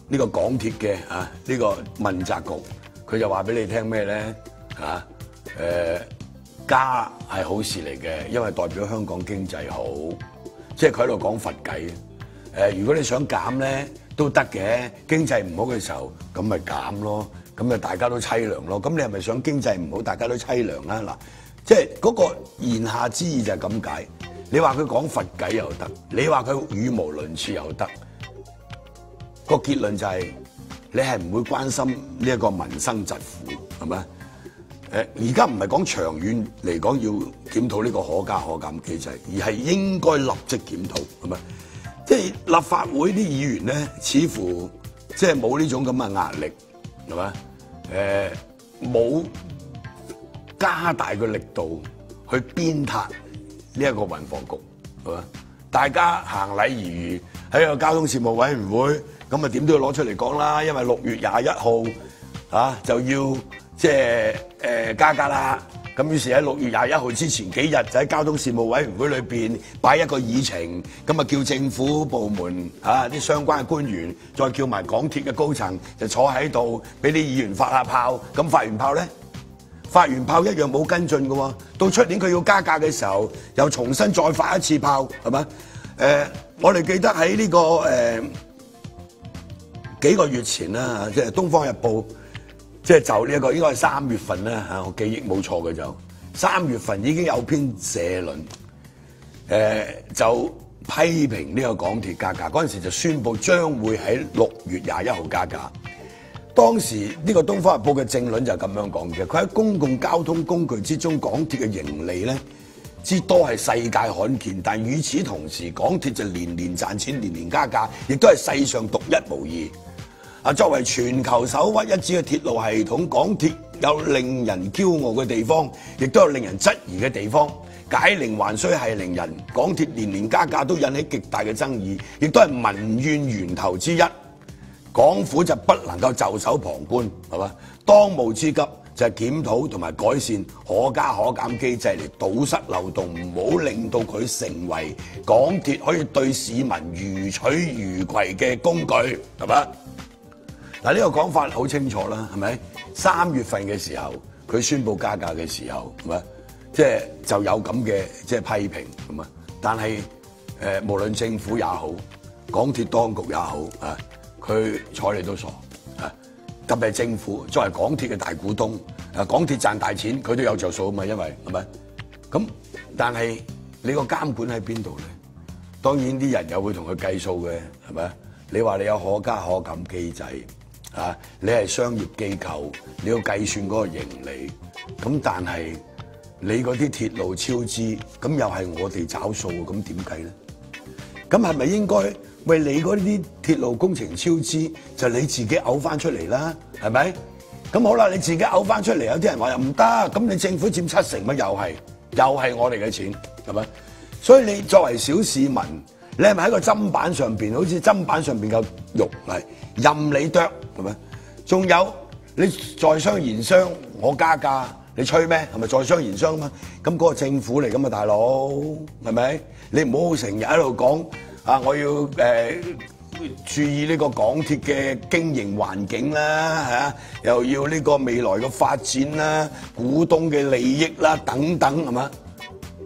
呢個港鐵嘅呢個問責局，佢就話俾你聽咩咧加係好事嚟嘅，因為代表香港經濟好，即係佢喺度講佛偈。如果你想減咧都得嘅，經濟唔好嘅時候咁咪減咯。咁啊，大家都凄涼咯。咁你係咪想經濟唔好，大家都凄涼啊？嗱，即係嗰個言下之意就係咁解。你話佢講佛偈又得，你話佢語無倫次又得。個結論就係你係唔會關心呢一個民生疾苦，係咪？而家唔係講長遠嚟講要檢討呢個可加可減機制，而係應該立即檢討，係咪？即係立法會啲議員咧，似乎即係冇呢種咁嘅壓力。係嘛？冇加大個力度去鞭撻呢一個運房局，係嘛？大家行禮如儀喺個交通事務委員會，咁啊點都要攞出嚟講啦。因為6月21號就要即係加價啦。咁於是喺6月21號之前幾日就喺交通事務委員會裏邊擺一個議程，咁啊叫政府部門啲相關嘅官員，再叫埋港鐵嘅高層就坐喺度，俾啲議員發下炮。咁發完炮咧，發完炮一樣冇跟進嘅喎。到出年佢要加價嘅時候，又重新再發一次炮，係咪？我哋記得喺呢個幾個月前啦，即係《東方日報》。即係就呢一個應該係3月份啦嚇，我記憶冇錯嘅就3月份已經有篇社論，就批評呢個港鐵加價。嗰陣時就宣布將會喺6月21號加價。當時呢個《東方日報》嘅政論就係咁樣講嘅，佢喺公共交通工具之中，港鐵嘅盈利咧之多係世界罕見，但與此同時，港鐵就年年賺錢，年年加價，亦都係世上獨一無二。作為全球首屈一指嘅鐵路系統，港鐵有令人驕傲嘅地方，亦都有令人質疑嘅地方。解鈴還須繫鈴人，港鐵年年加價都引起極大嘅爭議，亦都係民怨源頭之一。港府就不能夠袖手旁觀，係嘛？當務之急就係檢討同埋改善可加可減機制嚟堵塞漏洞，唔好令到佢成為港鐵可以對市民如取如攜嘅工具，係嘛？嗱，呢個講法好清楚啦，係咪？3月份嘅時候，佢宣布加價嘅時候，係咪？即係就有咁嘅即係批評咁啊！但係無論政府也好，港鐵當局也好啊，佢睬你都傻啊！特別係政府作為港鐵嘅大股東，港鐵賺大錢，佢都有着數啊嘛，因為係咪？咁但係你個監管喺邊度咧？當然啲人又會同佢計數嘅，係咪？你話你有可加可減機制啊？你係商業機構，你要計算嗰個盈利，咁但係你嗰啲鐵路超支，咁又係我哋找數，咁點計咧？咁係咪應該為你嗰啲鐵路工程超支，就你自己嘔翻出嚟啦？係咪？咁好啦，你自己嘔翻出嚟，有啲人話又唔得，咁你政府佔70%乜？又係我哋嘅錢，係咪？所以你作為小市民，你係咪喺個砧板上邊，好似砧板上邊嘅肉嚟任你剁，係咪？仲有你在商言商，我加價。你吹咩？係咪在商言商啊嘛？咁嗰個政府嚟㗎嘛，大佬係咪？你唔好成日喺度講啊！我要注意呢個港鐵嘅經營環境啦，嚇，又要呢個未來嘅發展啦、股東嘅利益啦等等，係嘛？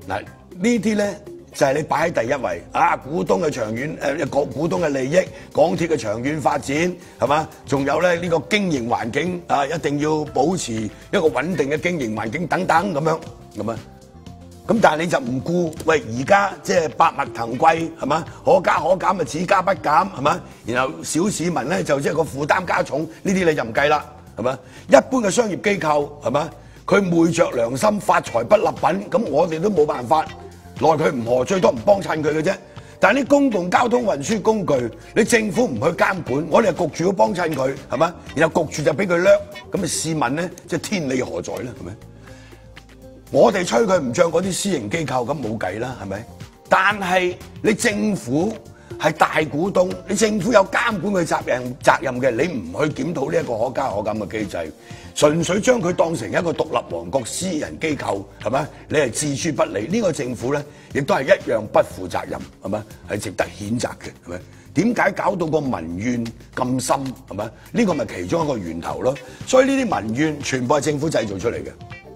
嗱，呢啲咧就係你擺喺第一位啊！股東嘅長遠股東嘅利益，港鐵嘅長遠發展係嘛？仲有咧呢個經營環境啊，一定要保持一個穩定嘅經營環境等等咁樣，咁啊？咁但係你就唔顧，喂而家即係百物騰貴係嘛？可加可減咪只加不減係嘛？然後小市民咧就即係個負擔加重，呢啲你就唔計啦係嘛？一般嘅商業機構係嘛？佢昧着良心發財不立品，咁我哋都冇辦法。奈佢唔何，最多唔幫襯佢嘅啫。但係啲公共交通運輸工具，你政府唔去監管，我哋係焗住要幫襯佢，係咪？然後焗住就俾佢掠，咁啊試問咧，即係天理何在咧？係咪？我哋吹佢唔漲嗰啲私營機構，咁冇計啦，係咪？但係你政府係大股東，你政府有監管嘅責任嘅，你唔去檢討呢一個可加可減嘅機制，純粹將佢當成一個獨立王國私人機構，係咪？你係置諸不理，呢個政府咧，亦都係一樣不負責任，係咪？係值得譴責嘅，係咪？點解搞到個民怨咁深，係咪？呢個咪其中一個源頭咯。所以呢啲民怨全部係政府製造出嚟嘅。